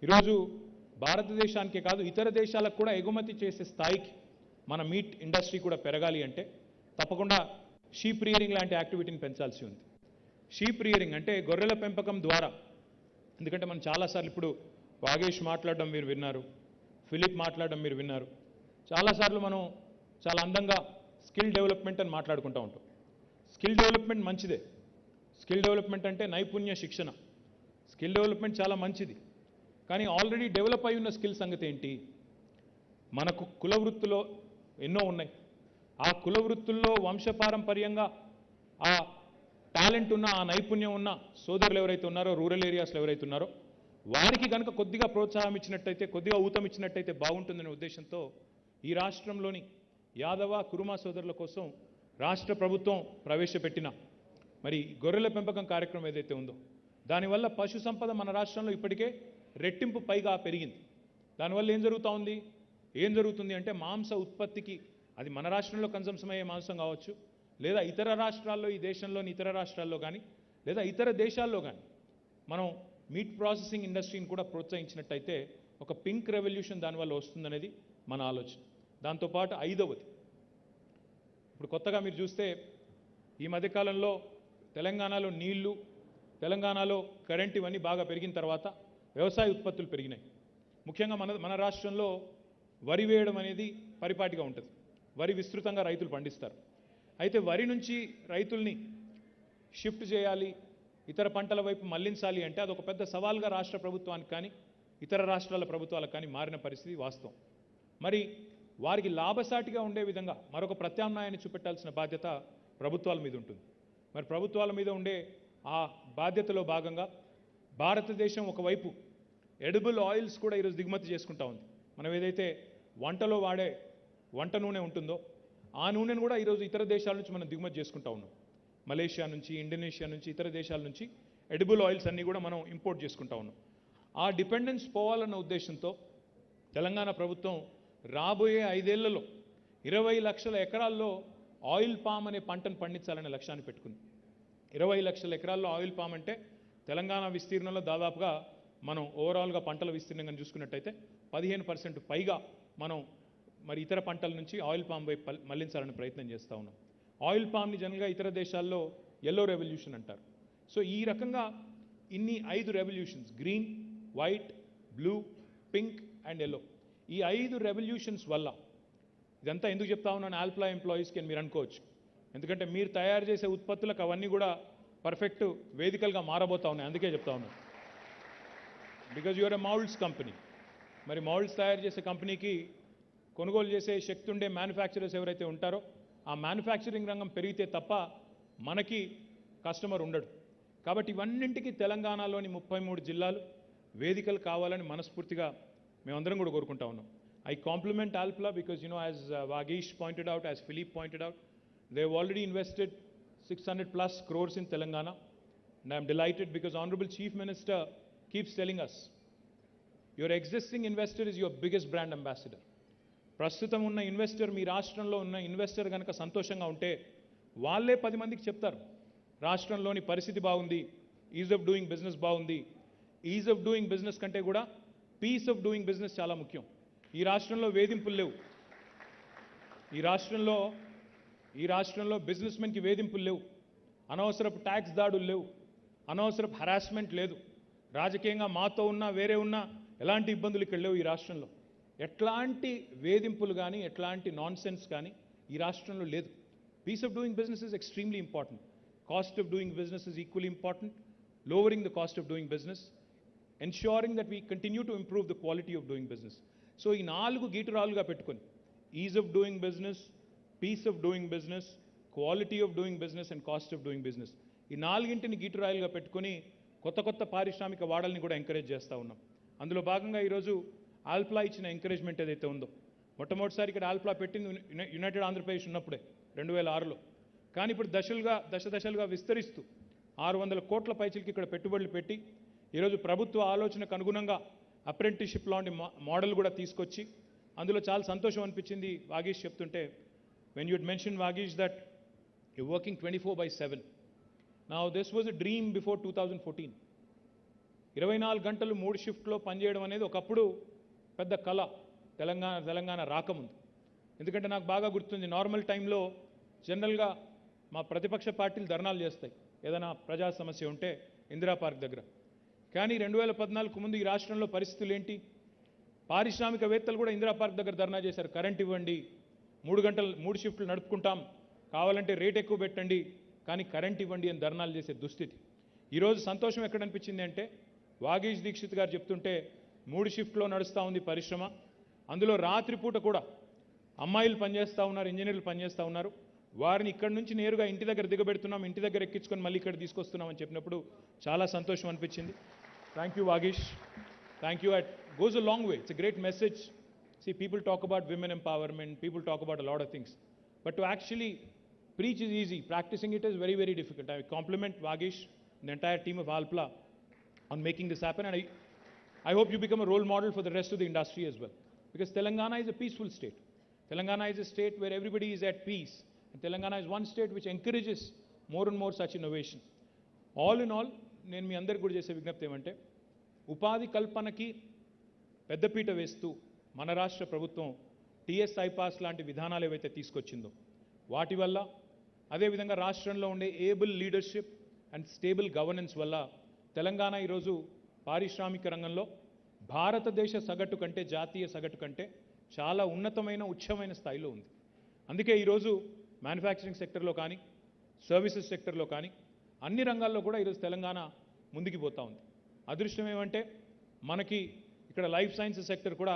ఈరోజు భారతదేశానికే కాదు ఇతర దేశాలకు కూడా ఎగుమతి చేసే స్థాయికి మన మీట్ ఇండస్ట్రీ కూడా పెరగాలి అంటే తప్పకుండా షీప్ రియరింగ్ లాంటి యాక్టివిటీని పెంచాల్సి ఉంది. షీప్ రియరింగ్ అంటే గొర్రెల పెంపకం ద్వారా, ఎందుకంటే మనం చాలాసార్లు ఇప్పుడు వాగేష్ మాట్లాడడం మీరు విన్నారు, ఫిలిప్ మాట్లాడడం మీరు విన్నారు. చాలాసార్లు మనం చాలా అందంగా స్కిల్ డెవలప్మెంట్ అని మాట్లాడుకుంటూ ఉంటాం. స్కిల్ డెవలప్మెంట్ మంచిదే. స్కిల్ డెవలప్మెంట్ అంటే నైపుణ్య శిక్షణ. స్కిల్ డెవలప్మెంట్ చాలా మంచిది. కానీ ఆల్రెడీ డెవలప్ అయి ఉన్న స్కిల్ సంగతి ఏంటి? మనకు కుల వృత్తులో ఎన్నో ఉన్నాయి. ఆ కుల వృత్తుల్లో వంశపారంపర్యంగా ఆ టాలెంట్ ఉన్న, ఆ నైపుణ్యం ఉన్న సోదరులు ఎవరైతే ఉన్నారో, రూరల్ ఏరియాస్లో ఎవరైతే ఉన్నారో వారికి కనుక కొద్దిగా ప్రోత్సాహం ఇచ్చినట్టయితే, కొద్దిగా ఊతం ఇచ్చినట్టయితే బాగుంటుందనే ఉద్దేశంతో ఈ రాష్ట్రంలోని యాదవ, కురుమా సోదరుల కోసం రాష్ట్ర ప్రభుత్వం ప్రవేశపెట్టిన మరి గొర్రెల పెంపకం కార్యక్రమం ఏదైతే ఉందో దానివల్ల పశు సంపద మన రాష్ట్రంలో ఇప్పటికే రెట్టింపు పైగా పెరిగింది. దానివల్ల ఏం జరుగుతుంది అంటే మాంస ఉత్పత్తికి, అది మన రాష్ట్రంలో కన్సంప్షన్ అయ్యే మాంసం కావచ్చు, లేదా ఇతర రాష్ట్రాల్లో, ఈ దేశంలోని ఇతర రాష్ట్రాల్లో కానీ, లేదా ఇతర దేశాల్లో కానీ మనం మీట్ ప్రాసెసింగ్ ఇండస్ట్రీని కూడా ప్రోత్సహించినట్టయితే ఒక పింక్ రెవల్యూషన్ దానివల్ల వస్తుందనేది మన ఆలోచన. దాంతోపాటు ఐదవది, ఇప్పుడు కొత్తగా మీరు చూస్తే ఈ మధ్యకాలంలో తెలంగాణలో నీళ్లు, తెలంగాణలో కరెంట్ ఇవన్నీ బాగా పెరిగిన తర్వాత వ్యవసాయ ఉత్పత్తులు పెరిగినాయి. ముఖ్యంగా మన రాష్ట్రంలో వరి వేయడం అనేది పరిపాటిగా ఉంటుంది. వరి విస్తృతంగా రైతులు పండిస్తారు. అయితే వరి నుంచి రైతుల్ని షిఫ్ట్ చేయాలి, ఇతర పంటల వైపు మళ్లించాలి అంటే అదొక పెద్ద సవాల్గా రాష్ట్ర ప్రభుత్వానికి కానీ ఇతర రాష్ట్రాల ప్రభుత్వాలకు కానీ మారిన పరిస్థితి వాస్తవం. మరి వారికి లాభసాటిగా ఉండే విధంగా మరొక ప్రత్యామ్నాయాన్ని చూపెట్టాల్సిన బాధ్యత ప్రభుత్వాల మీద ఉంటుంది. మరి ప్రభుత్వాల మీద ఉండే ఆ బాధ్యతలో భాగంగా భారతదేశం ఒకవైపు ఎడిబుల్ ఆయిల్స్ కూడా ఈరోజు దిగుమతి చేసుకుంటా ఉంది. మనం ఏదైతే వంటలో వాడే వంట నూనె ఉంటుందో ఆ నూనెను కూడా ఈరోజు ఇతర దేశాల నుంచి మనం దిగుమతి చేసుకుంటా ఉన్నాం. మలేషియా నుంచి, ఇండోనేషియా నుంచి, ఇతర దేశాల నుంచి ఎడిబుల్ ఆయిల్స్ అన్నీ కూడా మనం ఇంపోర్ట్ చేసుకుంటా ఉన్నాం. ఆ డిపెండెన్స్ పోవాలన్న ఉద్దేశంతో తెలంగాణ ప్రభుత్వం రాబోయే 5 ఏళ్లలో 20 లక్షల ఎకరాల్లో ఆయిల్ పామ్ అనే పంటను పండించాలనే లక్ష్యాన్ని పెట్టుకుంది. 20 లక్షల ఎకరాల్లో ఆయిల్ పామ్ అంటే తెలంగాణ విస్తీర్ణంలో దాదాపుగా మనం ఓవరాల్గా పంటల విస్తీర్ణంగా చూసుకున్నట్టయితే 15% పైగా మనం మరి ఇతర పంటల నుంచి ఆయిల్ పామ్ వైపు మళ్లించాలని ప్రయత్నం చేస్తూ ఉన్నాం. ఆయిల్ పామ్ని జనరల్గా ఇతర దేశాల్లో ఎల్లో రెవల్యూషన్ అంటారు. సో ఈ రకంగా ఇన్ని 5 revolutions, green, white, blue, pink and yellow, ఈ 5 రెవల్యూషన్స్ వల్ల, ఇదంతా ఎందుకు చెప్తా ఉన్నాను ఆల్ప్లా ఎంప్లాయీస్కి అని మీరు అనుకోవచ్చు. ఎందుకంటే మీరు తయారు చేసే ఉత్పత్తులకు అవన్నీ కూడా పర్ఫెక్ట్ వేదికలుగా మారబోతా ఉన్నాయి. అందుకే చెప్తా ఉన్నాను. Because you are a moulds company. మరి మౌల్డ్స్ తయారు చేసే కంపెనీకి కొనుగోలు చేసే శక్తి ఉండే మ్యానుఫ్యాక్చరర్స్ ఎవరైతే ఉంటారో ఆ మ్యానుఫ్యాక్చరింగ్ రంగం పెరిగితే తప్ప మనకి కస్టమర్ ఉండడు. కాబట్టి ఇవన్నింటికి తెలంగాణలోని 33 జిల్లాలు వేదికలు కావాలని మనస్ఫూర్తిగా మేమందరం కూడా కోరుకుంటా ఉన్నాం. I compliment Alpla because, as Vagish pointed out, as Philippe pointed out, they've already invested 600 plus crores in Telangana. And I'm delighted because Honorable Chief Minister keeps telling us, your existing investor is your biggest brand ambassador. ప్రస్తుతం ఉన్న investor, మీ రాష్ట్రంలో ఉన్న investor కనుక సంతోషంగా ఉంటే వాళ్ళే 10 మందికి చెప్తారు రాష్ట్రంలోని పరిస్థితి బాగుంది, ఈజ్ ఆఫ్ డూయింగ్ బిజినెస్ బాగుంది. ఈజ్ ఆఫ్ డూయింగ్ బిజినెస్ కంటే కూడా పీస్ ఆఫ్ డూయింగ్ బిజినెస్ చాలా ముఖ్యం. ఈ రాష్ట్రంలో వేధింపులు లేవు. ఈ రాష్ట్రంలో బిజినెస్ మెన్కి వేధింపులు లేవు. అనవసరపు ట్యాక్స్ దాడులు లేవు. అనవసరపు హరాస్మెంట్ లేదు. రాజకీయంగా మాతో ఉన్నా వేరే ఉన్నా ఎలాంటి ఇబ్బందులు ఇక్కడ లేవు. ఈ రాష్ట్రంలో ఎట్లాంటి వేధింపులు కానీ ఎట్లాంటి నాన్ సెన్స్ కానీ ఈ రాష్ట్రంలో లేదు. Peace of doing business is extremely important. Cost of doing business is equally important. Lowering the cost of doing business, ensuring that we continue to improve the quality of doing business. So ఈ 4 గీటురాలుగా పెట్టుకొని ease of doing business, peace of doing business, quality of doing business and cost of doing business, ఈ 4ంటిని గీటురాలుగా పెట్టుకొని కొత్త పారిశ్రామిక వాడల్ని కూడా encourage చేస్తూ ఉన్నాం. అందులో భాగంగా ఈరోజు ఆల్ప్లా ఇచ్చిన ఎంకరేజ్మెంట్ ఏదైతే ఉందో, మొట్టమొదటిసారి ఇక్కడ ఆల్ప్లా పెట్టింది యునైటెడ్ ఆంధ్రప్రదేశ్ ఉన్నప్పుడే 2006లో. కానీ ఇప్పుడు దశలుగా విస్తరిస్తూ 600 కోట్ల పైచిలకి ఇక్కడ పెట్టుబడులు పెట్టి ఈరోజు ప్రభుత్వ ఆలోచనకు అనుగుణంగా అప్రెంటిస్షిప్ లాంటి మోడల్ కూడా తీసుకొచ్చి, అందులో చాలా సంతోషం అనిపించింది వాగీష్ చెప్తుంటే, when you'd mention Vageesh that you working 24/7. Now this was a dream before 2014. 24 గంటలు 3 షిఫ్ట్లో పనిచేయడం అనేది ఒకప్పుడు పెద్ద కళ తెలంగాణ రాకముందు. ఎందుకంటే నాకు బాగా గుర్తుంది, నార్మల్ టైంలో జనరల్గా మా ప్రతిపక్ష పార్టీలు ధర్నాలు చేస్తాయి ఏదైనా ప్రజా సమస్య ఉంటే ఇందిరా పార్క్ దగ్గర. కానీ 2014 ముందు ఈ రాష్ట్రంలో పరిస్థితులు ఏంటి? పారిశ్రామికవేత్తలు కూడా ఇందిరా పార్క్ దగ్గర ధర్నా చేశారు. కరెంట్ ఇవ్వండి, 3 షిఫ్ట్లు నడుపుకుంటాం, కావాలంటే రేట్ ఎక్కువ పెట్టండి, కానీ కరెంట్ ఇవ్వండి అని ధర్నాలు చేసే దుస్థితి. ఈరోజు సంతోషం ఎక్కడ అనిపించింది అంటే, వాగీష్ దీక్షిత్ గారు చెప్తుంటే 3 షిఫ్ట్లో నడుస్తూ ఉంది పరిశ్రమ. అందులో రాత్రిపూట కూడా అమ్మాయిలు పనిచేస్తూ ఉన్నారు, ఇంజనీర్లు పనిచేస్తూ ఉన్నారు. వారిని ఇక్కడి నుంచి నేరుగా ఇంటి దగ్గర దిగబెడుతున్నాం, ఇంటి దగ్గర ఎక్కించుకొని మళ్ళీ ఇక్కడ తీసుకొస్తున్నాం అని చెప్పినప్పుడు చాలా సంతోషం అనిపించింది. Thank you Vageesh, thank you. It goes a long way. It's a great message. See, people talk about women empowerment, people talk about a lot of things, but to actually preach is easy. Practicing it is very, very difficult. I compliment Vagish and the entire team of Alpla on making this happen. And I hope you become a role model for the rest of the industry as well. Because Telangana is a peaceful state. Telangana is a state where everybody is at peace. And Telangana is one state which encourages more and more such innovation. All in all, నేను మీ అందరికి కూడా చేసే విజ్ఞప్తి ఏమంటే ఉపాధి కల్పనకి పెద్దపీట వేస్తూ మన రాష్ట్ర ప్రభుత్వం టీఎస్ ఐపాస్ లాంటి విధానాలు ఏవైతే తీసుకొచ్చిందో వాటి వల్ల అదేవిధంగా రాష్ట్రంలో ఉండే able leadership and stable governance వల్ల తెలంగాణ ఈరోజు పారిశ్రామిక రంగంలో భారతదేశ సగటు కంటే జాతీయ సగటు కంటే చాలా ఉన్నతమైన ఉచ్చమైన స్థాయిలో ఉంది. అందుకే ఈరోజు మ్యానుఫ్యాక్చరింగ్ సెక్టర్లో కానీ సర్వీసెస్ సెక్టర్లో కానీ అన్ని రంగాల్లో కూడా ఈరోజు తెలంగాణ ముందుకు పోతా ఉంది. అదృష్టం ఏమంటే మనకి ఇక్కడ లైఫ్ సైన్సెస్ సెక్టర్ కూడా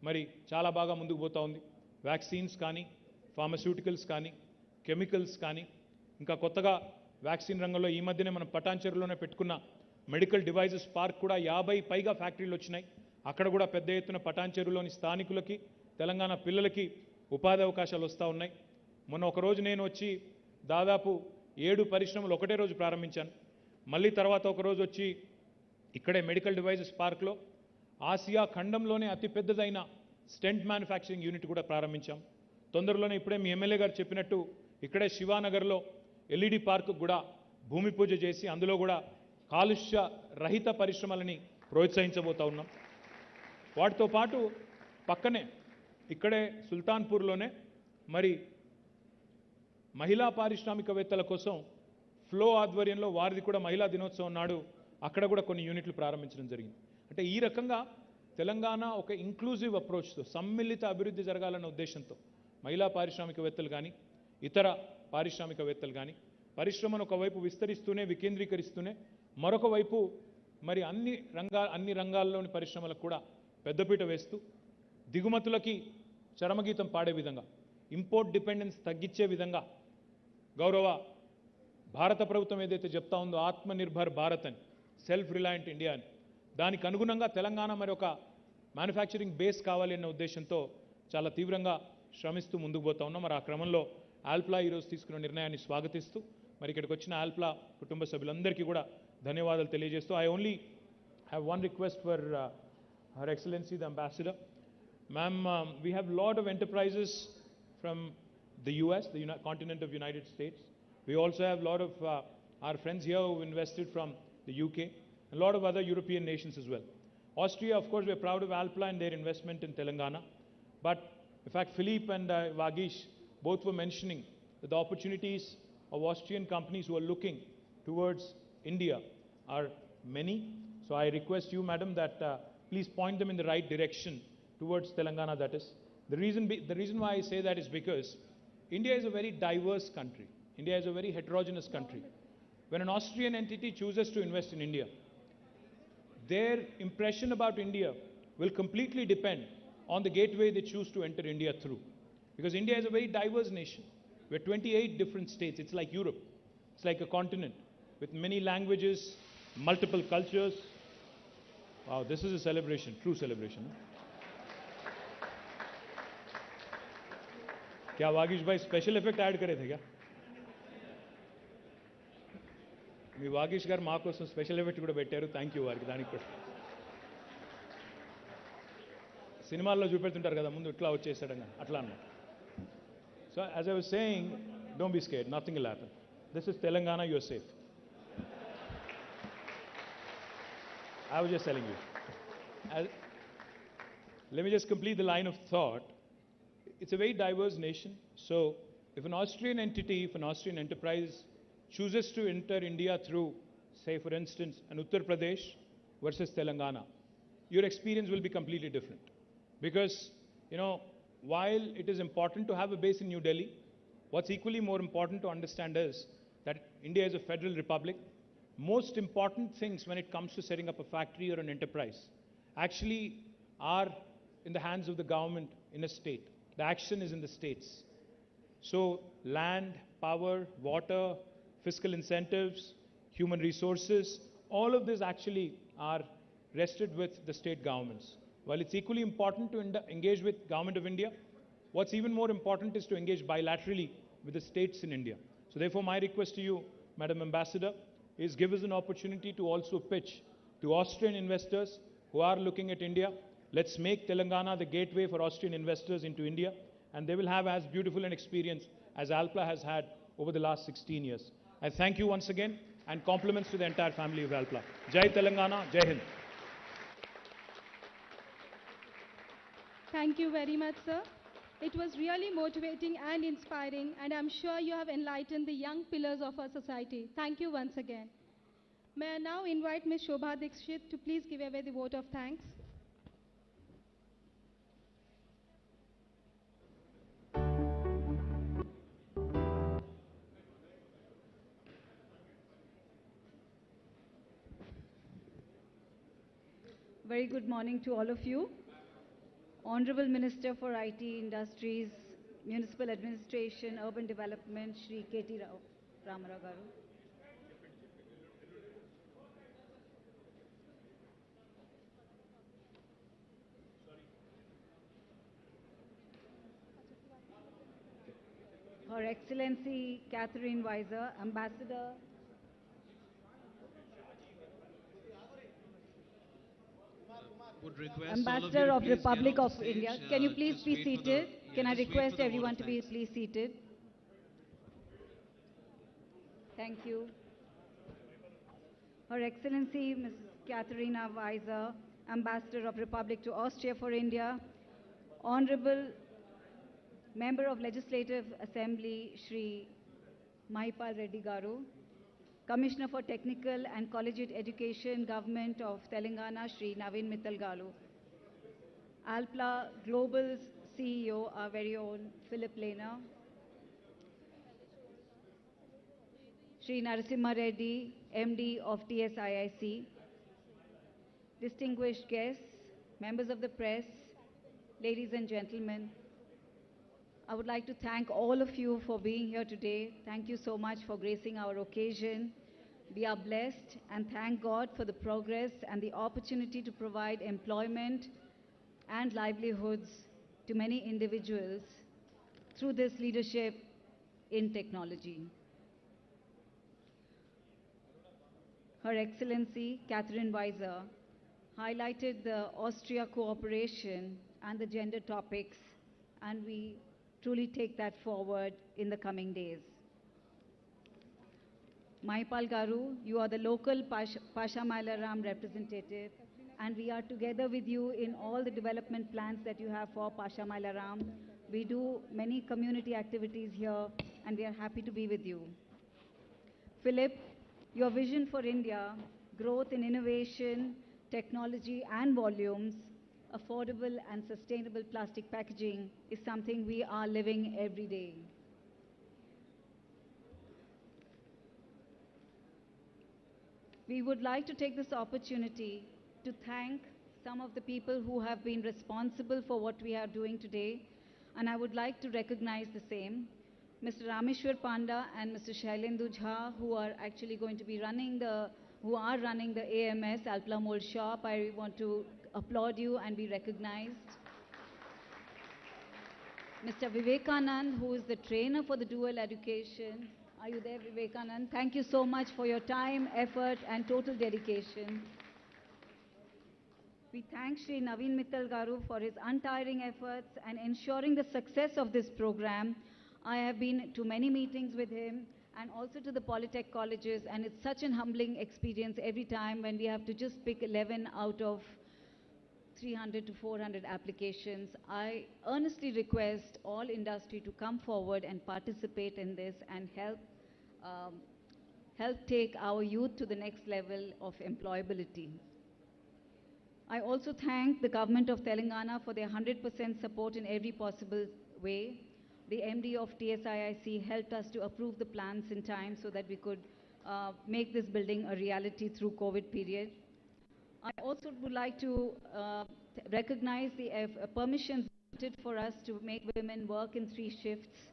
మరి చాలా బాగా ముందుకు పోతా ఉంది. వ్యాక్సిన్స్ కానీ ఫార్మస్యూటికల్స్ కానీ కెమికల్స్ కానీ ఇంకా కొత్తగా వ్యాక్సిన్ రంగంలో ఈ మధ్యనే మనం పటాన్చెరులోనే పెట్టుకున్న మెడికల్ డివైజెస్ పార్క్ కూడా 50 పైగా ఫ్యాక్టరీలు వచ్చినాయి. అక్కడ కూడా పెద్ద ఎత్తున పటాన్చెరులోని స్థానికులకి తెలంగాణ పిల్లలకి ఉపాధి అవకాశాలు వస్తూ ఉన్నాయి. మొన్న ఒకరోజు నేను వచ్చి దాదాపు 7 పరిశ్రమలు ఒకటే రోజు ప్రారంభించాను. మళ్ళీ తర్వాత ఒకరోజు వచ్చి ఇక్కడే మెడికల్ డివైజెస్ పార్క్లో ఆసియా ఖండంలోనే అతిపెద్దదైన స్టెంట్ మ్యానుఫ్యాక్చరింగ్ యూనిట్ కూడా ప్రారంభించాం. తొందరలోనే ఇప్పుడే మీ ఎమ్మెల్యే గారు చెప్పినట్టు ఇక్కడే శివానగర్లో ఎల్ఈడి పార్కు కూడా భూమి పూజ చేసి అందులో కూడా కాలుష్య రహిత పరిశ్రమలని ప్రోత్సహించబోతా ఉన్నాం. వాటితో పాటు పక్కనే ఇక్కడే సుల్తాన్పూర్లోనే మరి మహిళా పారిశ్రామికవేత్తల కోసం ఫ్లో ఆధ్వర్యంలో వారిది కూడా మహిళా దినోత్సవం నాడు అక్కడ కూడా కొన్ని యూనిట్లు ప్రారంభించడం జరిగింది. అంటే ఈ రకంగా తెలంగాణ ఒక ఇంక్లూజివ్ అప్రోచ్తో సమ్మిళిత అభివృద్ధి జరగాలన్న ఉద్దేశంతో మహిళా పారిశ్రామికవేత్తలు కానీ ఇతర పారిశ్రామికవేత్తలు కానీ పరిశ్రమను ఒకవైపు విస్తరిస్తూనే వికేంద్రీకరిస్తూనే మరొక వైపు మరి అన్ని రంగాల్లోని పరిశ్రమలకు కూడా పెద్దపీట వేస్తూ దిగుమతులకి చరమగీతం పాడే విధంగా ఇంపోర్ట్ డిపెండెన్స్ తగ్గించే విధంగా గౌరవ భారత ప్రభుత్వం ఏదైతే చెప్తా ఉందో ఆత్మనిర్భర్ భారత్ అని సెల్ఫ్ రిలయంట్ ఇండియా అని దానికి అనుగుణంగా తెలంగాణ మరి ఒక మ్యానుఫ్యాక్చరింగ్ బేస్ కావాలి అన్న ఉద్దేశంతో చాలా తీవ్రంగా శ్రమిస్తూ ముందుకు పోతా ఉన్నాం. మరి ఆ క్రమంలో ఆల్ప్లా ఈరోజు తీసుకున్న నిర్ణయాన్ని స్వాగతిస్తూ మరి ఇక్కడికి వచ్చిన ఆల్ప్లా కుటుంబ సభ్యులందరికీ కూడా ధన్యవాదాలు తెలియజేస్తూ I only have one request for her excellency the ambassador. Ma'am, we have a lot of enterprises from the US, the continent of United States. We also have a lot of our friends here who invested from the UK, a lot of other European nations as well. Austria, of course, we're proud of Alpla and their investment in Telangana. But in fact, Philippe and Vagish both were mentioning that the opportunities of Austrian companies who are looking towards India are many. So I request you, madam, that please point them in the right direction towards Telangana, that is. The reason why I say that is because India is a very diverse country. India is a very heterogeneous country. When an Austrian entity chooses to invest in India, their impression about India will completely depend on the gateway they choose to enter India through. Because India is a very diverse nation. We're 28 different states. It's like Europe. It's like a continent with many languages, multiple cultures. Wow, this is a celebration, true celebration. Huh? क्या वागीश भाई special effect add करे थे क्या? మీ వాగీష్ గారు మా కోసం special effect కూడా పెట్టారు. థ్యాంక్ యూ వారికి. దానికి కూడా సినిమాల్లో చూపెడుతుంటారు కదా ముందు ఇట్లా వచ్చేసాడని అట్లా అన్నమాట. So as I was saying, don't be scared, nothing will happen. This is Telangana, you are safe. I was just telling you. Let me just complete the line of thought. It's a very diverse nation. So if an Austrian entity, if an Austrian enterprise chooses to enter India through, say for instance, an Uttar Pradesh versus Telangana, your experience will be completely different. Because, while it is important to have a base in New Delhi, what's equally more important to understand is that India is a federal republic. Most important things when it comes to setting up a factory or an enterprise actually are in the hands of the government in a state. The action is in the states. So land, power, water, fiscal incentives, human resources, all of this actually are rested with the state governments. While it's equally important to engage with Government of India, what's even more important is to engage bilaterally with the states in India. So therefore my request to you, Madam Ambassador, is give us an opportunity to also pitch To Austrian investors who are looking at India, let's make Telangana the gateway for Austrian investors into India, and they will have as beautiful an experience as Alpla has had over the last 16 years. I thank you once again, and compliments to the entire family of Alpla. Jai Telangana, Jai Hind. Thank you very much, sir. It was really motivating and inspiring, and I'm sure you have enlightened the young pillars of our society. Thank you once again. May I now invite Ms. Shobha Dikshit to please give away the vote of thanks. Very good morning to all of you. Honorable Minister for IT, Industries, Municipal Administration, Urban Development, Shri KTR Garu. Her Excellency Catherine Weiser, Ambassador Would request Ambassador of all of you to please Republic get off of the India. stage. Can you please Just be wait for the- seated? yeah, Can I just wait for request the vote of everyone to be thanks. please seated? Thank you. Her Excellency Mrs. Katharina Weiser, Ambassador of Republic to Austria for India, Honorable Member of Legislative Assembly Shri Mahipal Reddy Garu, Commissioner for Technical and Collegiate Education, Government of Telangana, Shri Naveen Mittal Garu. Alpla Global's CEO, our very own Philip Lehner. Shri Narasimha Reddy, MD of TSIIC. Distinguished guests, members of the press, ladies and gentlemen, I would like to thank all of you for being here today. Thank you so much for gracing our occasion. We are blessed and thank God for the progress and the opportunity to provide employment and livelihoods to many individuals through this leadership in technology. Her Excellency Catherine Weiser highlighted the Austria cooperation and the gender topics, and we truly take that forward in the coming days. Mahipal Garu, you are the local Pasha Mailaram representative, and we are together with you in all the development plans that you have for Pasha Mailaram. We do many community activities here, and we are happy to be with you. Philip, your vision for India, growth in innovation, technology and volumes, affordable and sustainable plastic packaging is something we are living every day. We would like to take this opportunity to thank some of the people who have been responsible for what we are doing today, and I would like to recognize the same. Mr. Rameshwar Panda and Mr. Shailendu Jha, who are actually going to be running the AMS, Alpla Mould shop. I want to applaud you and be recognized. Mr. Vivekanand, who is the trainer for the dual education. Are you there, Vivekanand? Thank you so much for your time, effort, and total dedication. We thank Shri Naveen Mittal Garu for his untiring efforts and ensuring the success of this program. I have been to many meetings with him and also to the Polytech colleges, and it's such an humbling experience every time when we have to just pick 11 out of 300 to 400 applications. I earnestly request all industry to come forward and participate in this and help take our youth to the next level of employability. I also thank the government of Telangana for their 100% support in every possible way. The MD of TSIIC helped us to approve the plans in time so that we could make this building a reality through COVID period. I also would like to recognize the permissions granted for us to make women work in 3 shifts.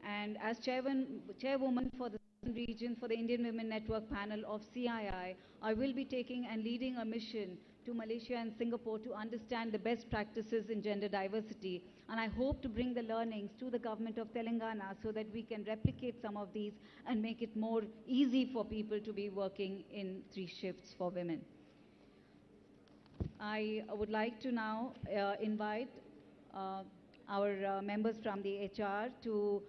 And as chairwoman for the Southern region for the Indian Women Network panel of CII, I will be taking and leading a mission to Malaysia and Singapore to understand the best practices in gender diversity. And I hope to bring the learnings to the government of Telangana so that we can replicate some of these and make it more easy for people to be working in 3 shifts for women. I would like to now invite our members from the HR to,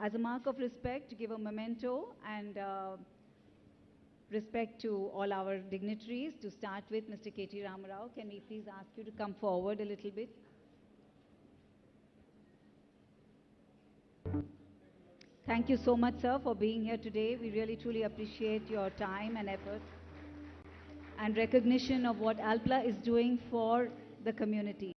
as a mark of respect, to give a memento and respect to all our dignitaries. To start with, Mr. KT Ramarao, can we please ask you to come forward a little bit? Thank you so much, sir, for being here today. We really truly appreciate your time and effort and recognition of what Alpla is doing for the community.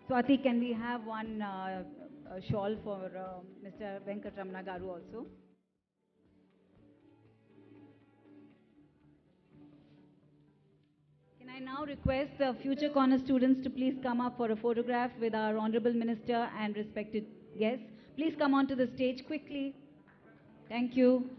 Swati, can we have one shawl for Mr. Venkatramana Garu also? Can I now request the future corner students to please come up for a photograph with our Honorable Minister and respected guests? Please come onto the stage quickly. Thank you.